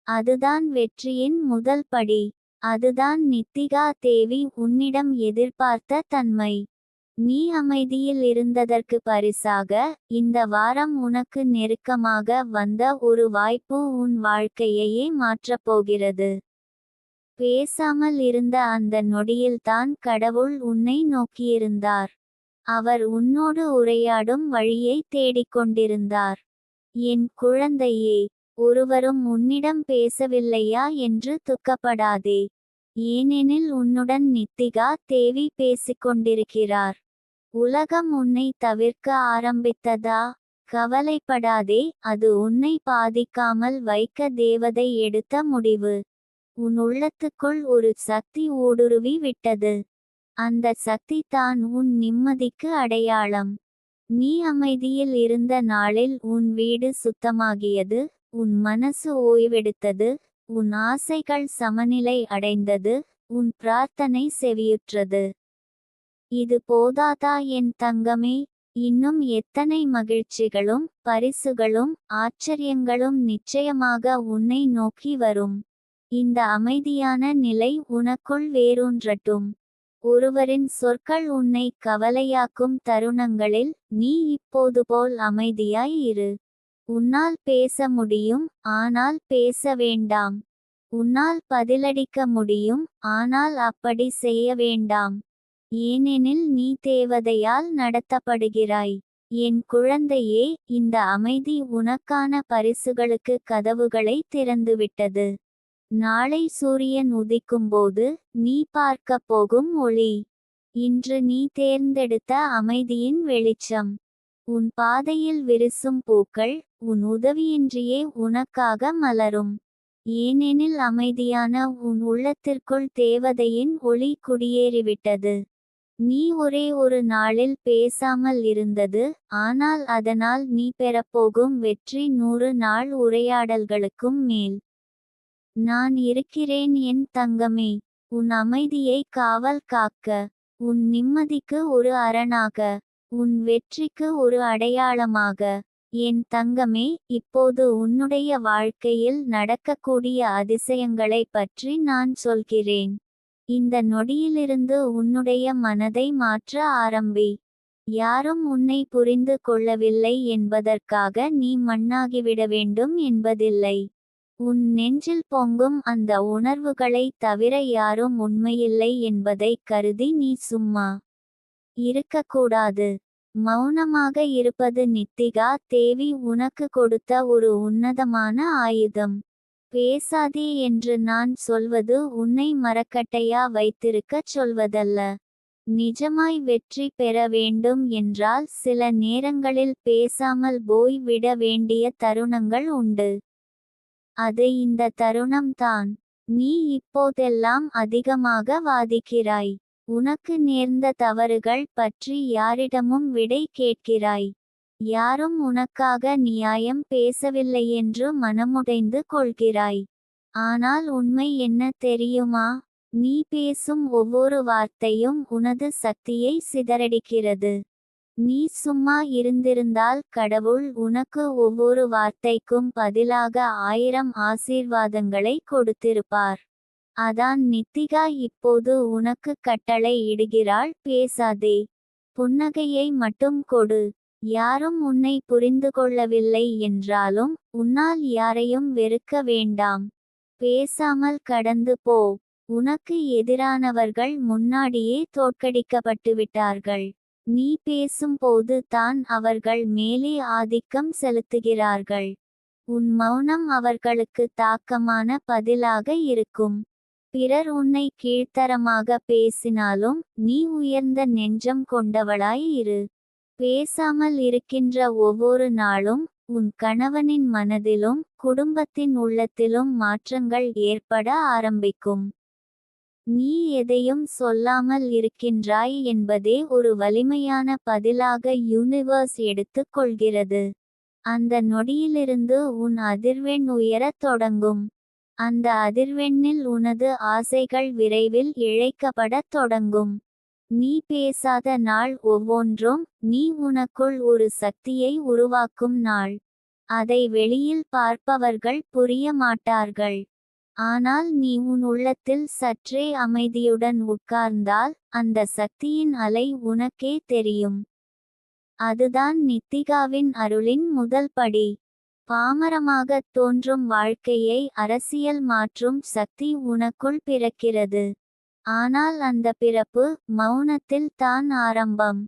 அதுதான் வெற்றியின் முதல் படி. அதுதான் நித்திகா தேவி உன்னிடம் எதிர்பார்த்த தன்மை. நீ அமைதியில் இருந்ததற்கு பரிசாக இந்த வாரம் உனக்கு நெருக்கமாக வந்த ஒரு வாய்ப்பு உன் வாழ்க்கையையே மாற்றப்போகிறது. பேசாமல் இருந்த அந்த நொடியில்தான் கடவுள் உன்னை நோக்கியிருந்தார். அவர் உன்னோடு உரையாடும் வழியை தேடிக்கொண்டிருந்தார். என் குழந்தையே, ஒருவரும் உன்னிடம் பேசவில்லையா என்று துக்கப்படாதே. ஏனெனில் உன்னுடன் நித்திகா தேவி பேசிக்கொண்டிருக்கிறார். உலகம் உன்னை தவிர்க்க ஆரம்பித்ததா? கவலைப்படாதே, அது உன்னை பாதிக்காமல் வைக்க தேவதை எடுத்த முடிவு. உன் உள்ளத்துக்குள் ஒரு சக்தி ஊடுருவி விட்டது. அந்த சக்தி தான் உன் நிம்மதிக்கு அடையாளம். நீ அமைதியில் இருந்த நாளில் உன் வீடு சுத்தமாகியது, உன் மனசு ஓய்வெடுத்தது, உன் ஆசைகள் சமநிலை அடைந்தது, உன் பிரார்த்தனை செவியுற்றது. இது போதாதா என் தங்கமே? இன்னும் எத்தனை மகிழ்ச்சிகளும் பரிசுகளும் ஆச்சரியங்களும் நிச்சயமாக உன்னை நோக்கி வரும். இந்த அமைதியான நிலை உனக்குள் வேரூன்றட்டும். ஒருவரின் சொற்கள் உன்னை கவலையாக்கும் தருணங்களில் நீ இப்போது போல் அமைதியாய் இரு. உன்னால் பேச முடியும், ஆனால் பேச வேண்டாம். உன்னால் பதிலளிக்க முடியும், ஆனால் அப்படி செய்ய வேண்டாம். ஏனெனில் நீ தேவதையால் நடத்தப்படுகிறாய். என் குழந்தையே, இந்த அமைதி உனக்கான பரிசுகளுக்கு கதவுகளை திறந்துவிட்டது. நாளை சூரியன் உதிக்கும்போது நீ பார்க்கப் போகும் ஒளி. இன்று நீ தேர்ந்தெடுத்த அமைதியின் வெளிச்சம். உன் பாதையில் விரிசும் பூக்கள் உன் உதவியின்றியே உனக்காக மலரும். ஏனெனில் அமைதியான உன் உள்ளத்திற்குள் தேவதையின் ஒளி குடியேறிவிட்டது. நீ ஒரே ஒரு நாளில் பேசாமல் இருந்தது, ஆனால் அதனால் நீ பெறப்போகும் வெற்றி 100 நாள் உரையாடல்களுக்கும் மேல். நான் இருக்கிறேன் என் தங்கமே. உன் அமைதியை காவல் காக்க, உன் நிம்மதிக்கு ஒரு அரணாக, உன் வெற்றிக்கு ஒரு அடையாளமாக. என் தங்கமே, இப்போது உன்னுடைய வாழ்க்கையில் நடக்கக்கூடிய அதிசயங்களைப் பற்றி நான் சொல்கிறேன். இந்த நொடியிலிருந்து உன்னுடைய மனதை மாற்ற ஆரம்பி. யாரும் உன்னை புரிந்து கொள்ளவில்லை என்பதற்காக நீ மண்ணாகிவிட வேண்டும் என்பதில்லை. உன் நெஞ்சில் பொங்கும் அந்த உணர்வுகளைத் தவிர யாரும் உண்மையில்லை என்பதைக் கருதி நீ சும்மா இருக்கக்கூடாது. மௌனமாக இருப்பது நித்திகா தேவி உனக்கு கொடுத்த ஒரு உன்னதமான ஆயுதம். பேசாதே என்று நான் சொல்வது உன்னை மரக்கட்டையா வைத்திருக்கச் சொல்வதல்ல. நிஜமாய் வெற்றி பெற வேண்டும் என்றால் சில நேரங்களில் பேசாமல் போய் விட வேண்டிய தருணங்கள் உண்டு. அது இந்த தருணம்தான். நீ இப்போதெல்லாம் அதிகமாக வாதிக்கிறாய். உனக்கு நேர்ந்த தவறுகள் பற்றி யாரிடமும் விடை கேட்கிறாய். யாரும் உனக்காக நியாயம் பேசவில்லையென்று மனமுடைந்து கொள்கிறாய். ஆனால் உண்மை என்ன தெரியுமா? நீ பேசும் ஒவ்வொரு வார்த்தையும் உனது சக்தியை சிதறடிக்கிறது. நீ சும்மா இருந்திருந்தால் கடவுள் உனக்கு ஒவ்வொரு வார்த்தைக்கும் பதிலாக 1000 ஆசீர்வாதங்களை கொடுத்திருப்பார். அதான் நித்திகா இப்போது உனக்கு கட்டளை இடுகிறாள், பேசாதே. புன்னகையை மட்டும் கொடு. யாரும் உன்னை புரிந்து கொள்ளவில்லை என்றாலும் உன்னால் யாரையும் வெறுக்க வேண்டாம். பேசாமல் கடந்து போ. உனக்கு எதிரானவர்கள் முன்னாடியே தோற்கடிக்கப்பட்டுவிட்டார்கள். நீ பேசும்போது தான் அவர்கள் மேலே ஆதிக்கம் செலுத்துகிறார்கள். உன் மௌனம் அவர்களுக்கு தாக்கமான பதிலாக இருக்கும். பிறர் உன்னை கீழ்த்தரமாக பேசினாலும் நீ உயர்ந்த நெஞ்சம் கொண்டவளாய் இரு. பேசாமல் இருக்கின்ற ஒவ்வொரு நாளும் உன் கணவனின் மனதிலும் குடும்பத்தின் உள்ளத்திலும் மாற்றங்கள் ஏற்பட ஆரம்பிக்கும். நீ எதையும் சொல்லாமல் இருக்கின்றாய் என்பதே ஒரு வலிமையான பதிலாக யூனிவர்ஸ் எடுத்துக் கொள்கிறது. அந்த நொடியிலிருந்து உன் அதிர்வெண் உயரத் தொடங்கும். அந்த அதிர்வெண்ணில் உனது ஆசைகள் விரைவில் இழைக்கப்படத் தொடங்கும். நீ பேசாத நாள் ஒவ்வொன்றும் நீ உனக்குள் ஒரு சக்தியை உருவாக்கும் நாள். அதை வெளியில் பார்ப்பவர்கள் புரிய மாட்டார்கள். ஆனால் நீ உன் உள்ளத்தில் சற்றே அமைதியுடன் உட்கார்ந்தால் அந்த சக்தியின் அலை உனக்கே தெரியும். அதுதான் நித்திகாவின் அருளின் முதல் படி. பாமரமாகத் தோன்றும் வாழ்க்கையை அரசியல் மாற்றும் சக்தி உனக்குள் பிறக்கிறது. ஆனால் அந்த பிறப்பு மௌனத்தில் தான் ஆரம்பம்.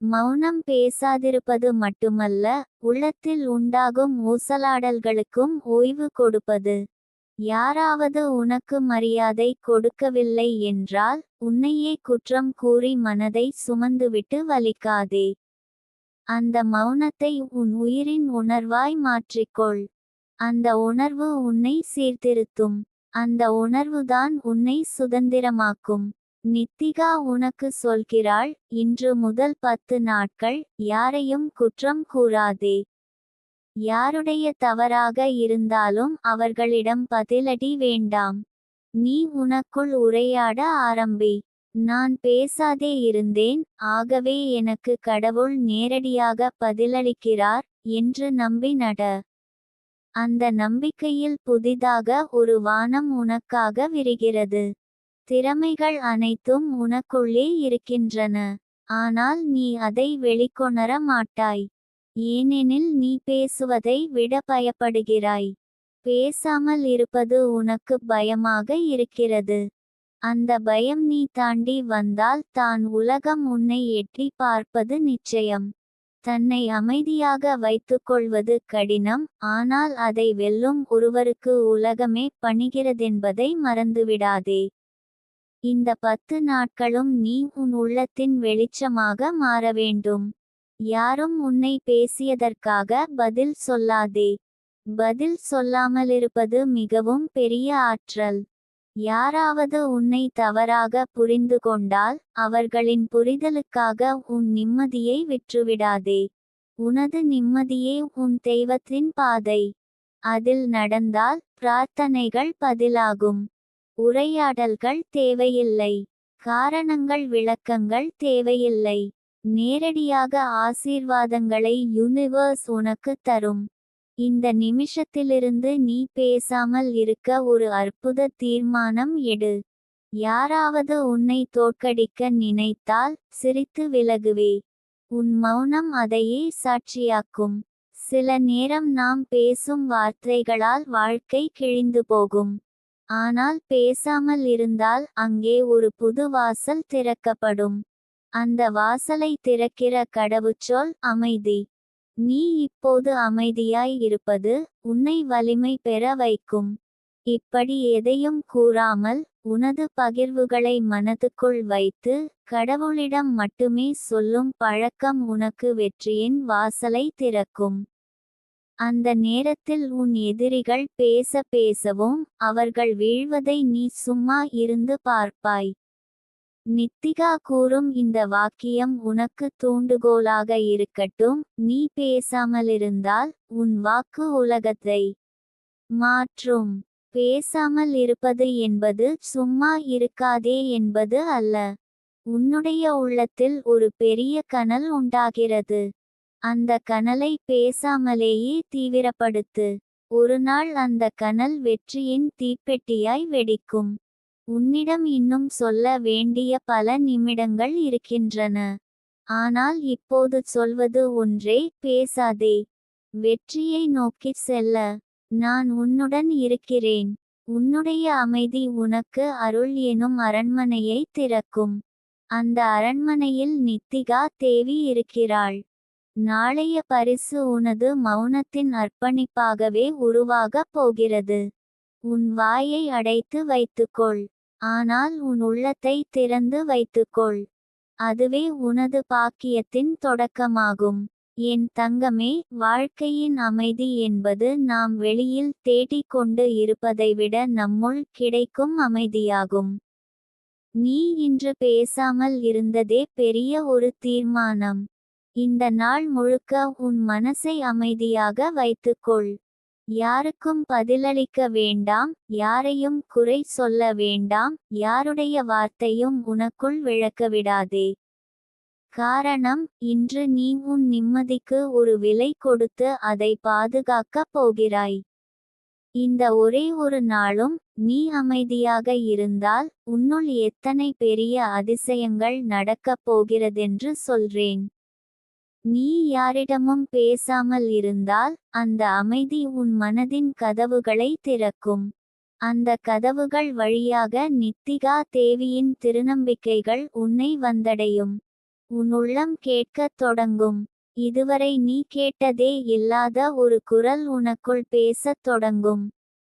மௌனம் பேசாதிருப்பது மட்டுமல்ல, உள்ளத்தில் உண்டாகும் ஊசலாடல்களுக்கும் ஓய்வு கொடுப்பது. யாராவது உனக்கு மரியாதை கொடுக்கவில்லை என்றால் உன்னையே குற்றம் கூறி மனதை சுமந்துவிட்டு வலிக்காதே. அந்த மௌனத்தை உன் உயிரின் உணர்வாய் மாற்றிக்கொள். அந்த உணர்வு உன்னை சீர்திருத்தும். அந்த உணர்வுதான் உன்னை சுதந்திரமாக்கும். நித்திகா உனக்கு சொல்கிறாள், இன்று முதல் 10 நாட்கள் யாரையும் குற்றம் கூறாதே. யாருடைய தவறாக இருந்தாலும் அவர்களிடம் பதிலடி வேண்டாம். நீ உனக்குள் உரையாட ஆரம்பி. நான் பேசாதே இருந்தேன், ஆகவே எனக்கு கடவுள் நேரடியாக பதிலளிக்கிறார் என்று நம்பி நட. அந்த நம்பிக்கையில் புதிதாக ஒரு வானம் உனக்காக விரிகிறது. திறமைகள் அனைத்தும் உனக்குள்ளே இருக்கின்றன. ஆனால் நீ அதை வெளிக்கொணர மாட்டாய். ஏனெனில் நீ பேசுவதை விட பயப்படுகிறாய். பேசாமல் இருப்பது உனக்கு பயமாக இருக்கிறது. அந்த பயம் நீ தாண்டி வந்தால் தான் உலகம் உன்னை எட்டி பார்ப்பது நிச்சயம். தன்னை அமைதியாக வைத்துக்கொள்வது கடினம், ஆனால் அதை வெல்லும் ஒருவருக்கு உலகமே பணிகிறதென்பதை மறந்துவிடாதே. இந்த 10 நாட்களும் நீ உன் உள்ளத்தின் வெளிச்சமாக மாற வேண்டும். யாரும் உன்னை பேசியதற்காக பதில் சொல்லாதே. பதில் சொல்லாமலிருப்பது மிகவும் பெரிய ஆற்றல். யாராவது உன்னை தவறாக புரிந்து கொண்டால் அவர்களின் புரிதலுக்காக உன் நிம்மதியை விற்றுவிடாதே. உனது நிம்மதியே உன் தெய்வத்தின் பாதை. அதில் நடந்தால் பிரார்த்தனைகள் பதிலாகும். உரையாடல்கள் தேவையில்லை. காரணங்கள் விளக்கங்கள் தேவையில்லை. நேரடியாக ஆசீர்வாதங்களை யூனிவர்ஸ் உனக்கு தரும். இந்த நிமிஷத்திலிருந்து நீ பேசாமல் இருக்க ஒரு அற்புத தீர்மானம் எடு. யாராவது உன்னை தோற்கடிக்க நினைத்தால் சிரித்து விலகுவே. உன் மௌனம் அதையே சாட்சியாக்கும். சில நேரம் நாம் பேசும் வார்த்தைகளால் வாழ்க்கை கிழிந்து போகும். ஆனால் பேசாமல் இருந்தால் அங்கே ஒரு புது வாசல் திறக்கப்படும். அந்த வாசலை திறக்கிற கடவுச்சொல் அமைதி. நீ இப்போது அமைதியாய் இருப்பது உன்னை வலிமை பெற வைக்கும். இப்படி எதையும் கூறாமல் உனது பகிர்வுகளை மனதுக்குள் வைத்து கடவுளிடம் மட்டுமே சொல்லும் பழக்கம் உனக்கு வெற்றியின் வாசலை திறக்கும். அந்த நேரத்தில் உன் எதிரிகள் பேசவும் அவர்கள் வீழ்வதை நீ சும்மா இருந்து பார்ப்பாய். நித்திகா கூறும் இந்த வாக்கியம் உனக்கு தூண்டுகோலாக இருக்கட்டும். நீ பேசாமலிருந்தால் உன் வாக்கு உலகத்தை மாற்றும். பேசாமல் இருப்பது என்பது சும்மா இருக்காதே என்பது அல்ல. உன்னுடைய உள்ளத்தில் ஒரு பெரிய கனல் உண்டாகிறது. அந்த கனலை பேசாமலேயே தீவிரப்படுத்து. ஒரு நாள் அந்த கனல் வெற்றியின் தீப்பெட்டியாய் வெடிக்கும். உன்னிடம் இன்னும் சொல்ல வேண்டிய பல நிமிடங்கள் இருக்கின்றன. ஆனால் இப்போது சொல்வது ஒன்றே, பேசாதே. வெற்றியை நோக்கிச் செல்ல நான் உன்னுடன் இருக்கிறேன். உன்னுடைய அமைதி உனக்கு அருள் எனும் அரண்மனையை திறக்கும். அந்த அரண்மனையில் நித்திகா தேவி இருக்கிறாள். நாளைய பரிசு உனது மௌனத்தின் அர்ப்பணிப்பாகவே உருவாகப் போகிறது. உன் வாயை அடைத்து வைத்துக்கொள். ஆனால் உன் உள்ளத்தை திறந்து வைத்துக்கொள். அதுவே உனது பாக்கியத்தின் தொடக்கமாகும். என் தங்கமே, வாழ்க்கையின் அமைதி என்பது நாம் வெளியில் தேடிக் கொண்டு இருப்பதைவிட நம்முள் கிடைக்கும் அமைதியாகும். நீ இன்று பேசாமல் இருந்ததே பெரிய ஒரு தீர்மானம். இந்த நாள் முழுக்க உன் மனசை அமைதியாக வைத்துக்கொள். யாருக்கும் பதிலளிக்க வேண்டாம். யாரையும் குறை சொல்ல வேண்டாம். யாருடைய வார்த்தையும் உனக்குள் விழக்கவிடாதே. காரணம், இன்று நீ உன் நிம்மதிக்கு ஒரு விலை கொடுத்து அதை பாதுகாக்கப் போகிறாய். இந்த ஒரே ஒரு நாளும் நீ அமைதியாக இருந்தால் உன்னுள் எத்தனை பெரிய அதிசயங்கள் நடக்கப் போகிறதென்று சொல்றேன். நீ யாரிடமும் பேசாமல் இருந்தால் அந்த அமைதி உன் மனதின் கதவுகளை திறக்கும். அந்த கதவுகள் வழியாக நித்திகா தேவியின் திருநம்பிக்கைகள் உன்னை வந்தடையும். உன் உள்ளம் கேட்கத் தொடங்கும். இதுவரை நீ கேட்டதே இல்லாத ஒரு குரல் உனக்குள் பேசத் தொடங்கும்.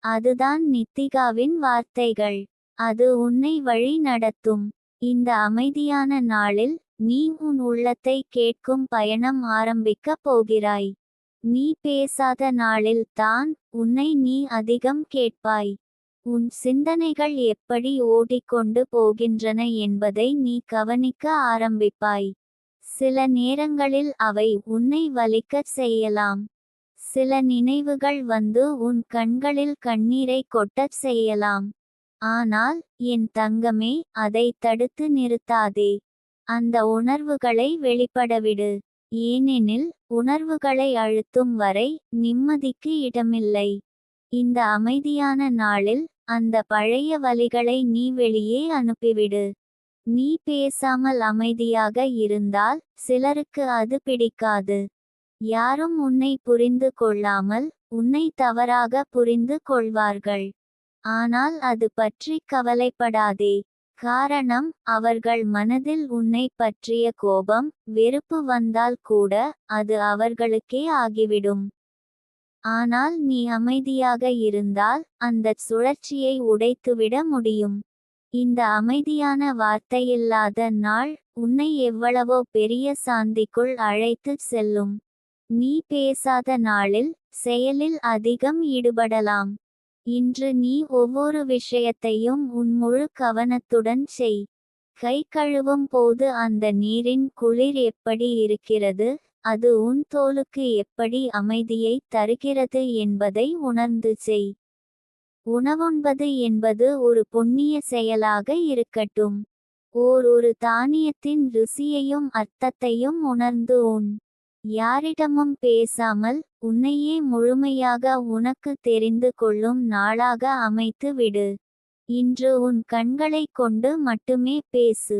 அதுதான் நித்திகாவின் வார்த்தைகள். அது உன்னை வழி நடத்தும். இந்த அமைதியான நாளில் நீ உன் உள்ளத்தை கேட்கும் பயணம் ஆரம்பிக்கப் போகிறாய். நீ பேசாத நாளில் தான் உன்னை நீ அதிகம் கேட்பாய். உன் சிந்தனைகள் எப்படி ஓடிக்கொண்டு போகின்றன என்பதை நீ கவனிக்க ஆரம்பிப்பாய். சில நேரங்களில் அவை உன்னை வலிக்கச் செய்யலாம். சில நினைவுகள் வந்து உன் கண்களில் கண்ணீரை கொட்டச் செய்யலாம். ஆனால் என் தங்கமே, அதை தடுத்து நிறுத்தாதே. அந்த உணர்வுகளை வெளிப்படவிடு. ஏனெனில் உணர்வுகளை அழுத்தும் வரை நிம்மதிக்கு இடமில்லை. இந்த அமைதியான நாளில் அந்த பழைய வலிகளை நீ வெளியே அனுப்பிவிடு. நீ பேசாமல் அமைதியாக இருந்தால் சிலருக்கு அது பிடிக்காது. யாரும் உன்னை புரிந்து கொள்ளாமல் உன்னை தவறாக புரிந்து கொள்வார்கள். ஆனால் அது பற்றி கவலைப்படாதே. காரணம், அவர்கள் மனதில் உன்னை பற்றிய கோபம், வெறுப்பு வந்தால் கூட அது அவர்களுக்கே ஆகிவிடும். ஆனால் நீ அமைதியாக இருந்தால் அந்தச் சுழற்சியை உடைத்துவிட முடியும். இந்த அமைதியான வார்த்தையில்லாத நாள் உன்னை எவ்வளவோ பெரிய சாந்திக்குள் அழைத்துச் செல்லும். நீ பேசாத நாளில் செயலில் அதிகம் ஈடுபடலாம். இன்று நீ ஒவ்வொரு விஷயத்தையும் உன் முழு கவனத்துடன் செய். கை கழுவும் போது அந்த நீரின் குளிர் எப்படி இருக்கிறது, அது உன் தோலுக்கு எப்படி அமைதியை தருகிறது என்பதை உணர்ந்து செய். உணவுண்பது என்பது ஒரு புண்ணிய செயலாக இருக்கட்டும். ஒரு தானியத்தின் ருசியையும் அர்த்தத்தையும் உணர்ந்து உண். யாரிடமும் பேசாமல் உன்னையே முழுமையாக உனக்கு தெரிந்து கொள்ளும் நாளாக அமைத்து விடு. இன்று உன் கண்களைக் கொண்டு மட்டுமே பேசு.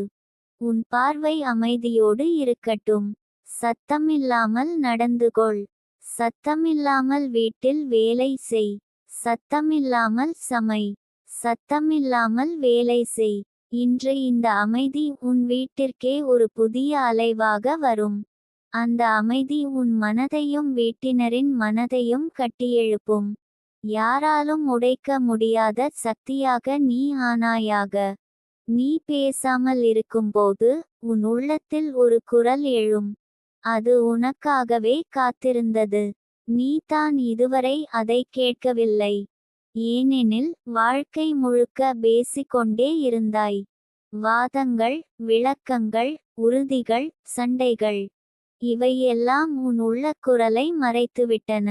உன் பார்வை அமைதியோடு இருக்கட்டும். சத்தமில்லாமல் நடந்து கொள். சத்தமில்லாமல் வீட்டில் வேலை செய். சத்தமில்லாமல் சமை. சத்தமில்லாமல் வேலை செய். இன்று இந்த அமைதி உன் வீட்டிற்கே ஒரு புதிய அலைவாக வரும். அந்த அமைதி உன் மனதையும் வீட்டினரின் மனதையும் கட்டியெழுப்பும். யாராலும் உடைக்க முடியாத சக்தியாக நீ ஆனாயாக. நீ பேசாமல் இருக்கும்போது உன் உள்ளத்தில் ஒரு குரல் எழும். அது உனக்காகவே காத்திருந்தது. நீ தான் இதுவரை அதை கேட்கவில்லை. ஏனெனில் வாழ்க்கை முழுக்க பேசிக்கொண்டே இருந்தாய். வாதங்கள், விளக்கங்கள், உறுதிகள், சண்டைகள். இவையெல்லாம் உன் உள்ள குரலை மறைத்துவிட்டன.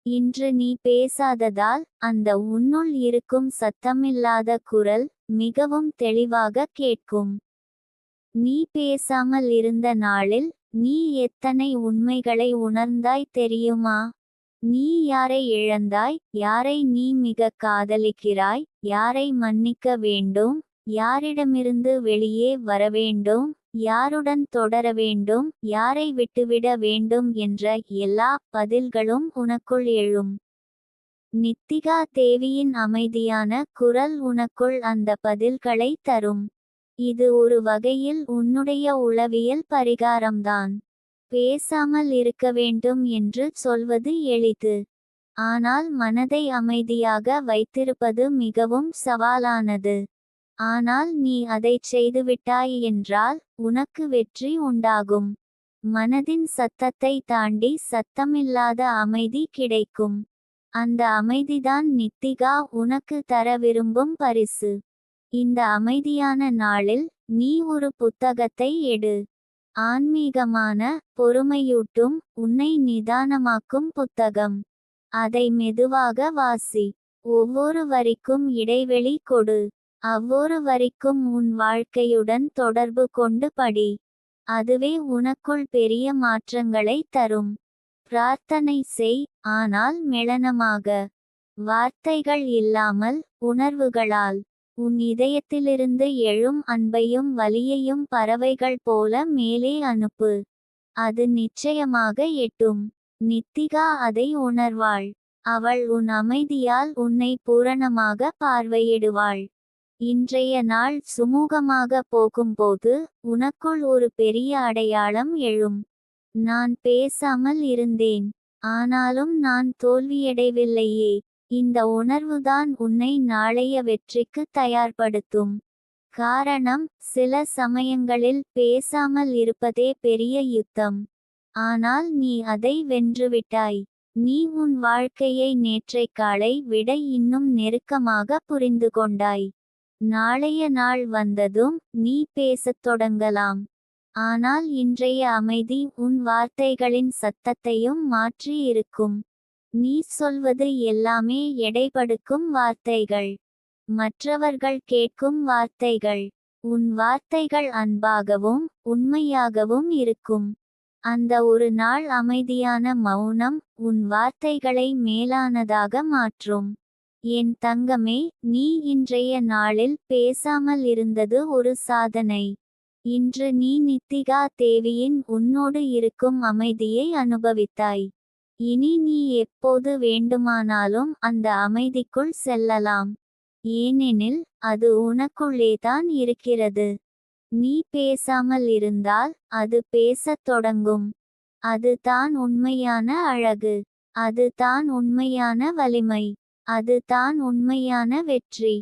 இன்று நீ பேசாததால் அந்த உன்னுள் இருக்கும் சத்தமில்லாத குரல் மிகவும் தெளிவாக கேட்கும். நீ பேசாமல் இருந்த நாளில் நீ எத்தனை உண்மைகளை உணர்ந்தாய் தெரியுமா? நீ யாரை இழந்தாய், யாரை நீ மிக காதலிக்கிறாய், யாரை மன்னிக்க வேண்டும், யாரிடமிருந்து வெளியே வரவேண்டும், யாருடன் தொடர வேண்டும், யாரை விட்டுவிட வேண்டும் என்ற எல்லா பதில்களும் உனக்குள் எழும். நித்திகா தேவியின் அமைதியான குரல் உனக்குள் அந்த பதில்களை தரும். இது ஒரு வகையில் உன்னுடைய உளவியல் பரிகாரம்தான். பேசாமல் இருக்க வேண்டும் என்று சொல்வது எளிது. ஆனால் மனதை அமைதியாக வைத்திருப்பது மிகவும் சவாலானது. ஆனால் நீ அதைச் செய்துவிட்டாய் என்றால் உனக்கு வெற்றி உண்டாகும். மனதின் சத்தத்தை தாண்டி சத்தமில்லாத அமைதி கிடைக்கும். அந்த அமைதிதான் நித்திகா உனக்கு தர விரும்பும் பரிசு. இந்த அமைதியான நாளில் நீ ஒரு புத்தகத்தை எடு. ஆன்மீகமான, பொறுமையூட்டும், உன்னை நிதானமாக்கும் புத்தகம். அதை மெதுவாக வாசி. ஒவ்வொரு வரிக்கும் இடைவெளி கொடு. அவ்வொரு வரிக்கும் உன் வாழ்க்கையுடன் தொடர்பு கொண்டு படி. அதுவே உனக்குள் பெரிய மாற்றங்களை தரும். பிரார்த்தனை செய், ஆனால் மெளனமாக. வார்த்தைகள் இல்லாமல், உணர்வுகளால். உன் இதயத்திலிருந்து எழும் அன்பையும் வலியையும் பறவைகள் போல மேலே அனுப்பு. அது நிச்சயமாக எட்டும். நித்திகா அதை உணர்வாள். அவள் உன் அமைதியால் உன்னை பூரணமாக பார்வையிடுவாள். இன்றைய நாள் சுமூகமாக போகும்போது உனக்குள் ஒரு பெரிய அடையாளம் எழும். நான் பேசாமல் இருந்தேன். ஆனாலும் நான் தோல்வியடையவில்லையே. இந்த உணர்வுதான் உன்னை நாளைய வெற்றிக்கு தயார்படுத்தும். காரணம், சில சமயங்களில் பேசாமல் இருப்பதே பெரிய யுத்தம். ஆனால் நீ அதை வென்றுவிட்டாய். நீ உன் வாழ்க்கையை நேற்றைய காலை விட இன்னும் நெருக்கமாக புரிந்து கொண்டாய். நாளைய நாள் வந்ததும் நீ பேசத் தொடங்கலாம். ஆனால் இன்றைய அமைதி உன் வார்த்தைகளின் சத்தத்தையும் மாற்றி இருக்கும். நீ சொல்வது எல்லாமே எடைபடுக்கும் வார்த்தைகள். மற்றவர்கள் கேட்கும் வார்த்தைகள். உன் வார்த்தைகள் அன்பாகவும் உண்மையாகவும் இருக்கும். அந்த ஒரு நாள் அமைதியான மௌனம் உன் வார்த்தைகளை மேலானதாக மாற்றும். என் தங்கமே, நீ இன்றைய நாளில் பேசாமல் இருந்தது ஒரு சாதனை. இன்று நீ நித்திகா தேவியின் உன்னோடு இருக்கும் அமைதியை அனுபவித்தாய். இனி நீ எப்போது வேண்டுமானாலும் அந்த அமைதிக்குள் செல்லலாம். ஏனெனில் அது உனக்குள்ளேதான் இருக்கிறது. நீ பேசாமல் இருந்தால் அது பேசத் தொடங்கும். அது தான் உண்மையான அழகு. அது தான் உண்மையான வலிமை. அது தான் உண்மையான வெற்றி.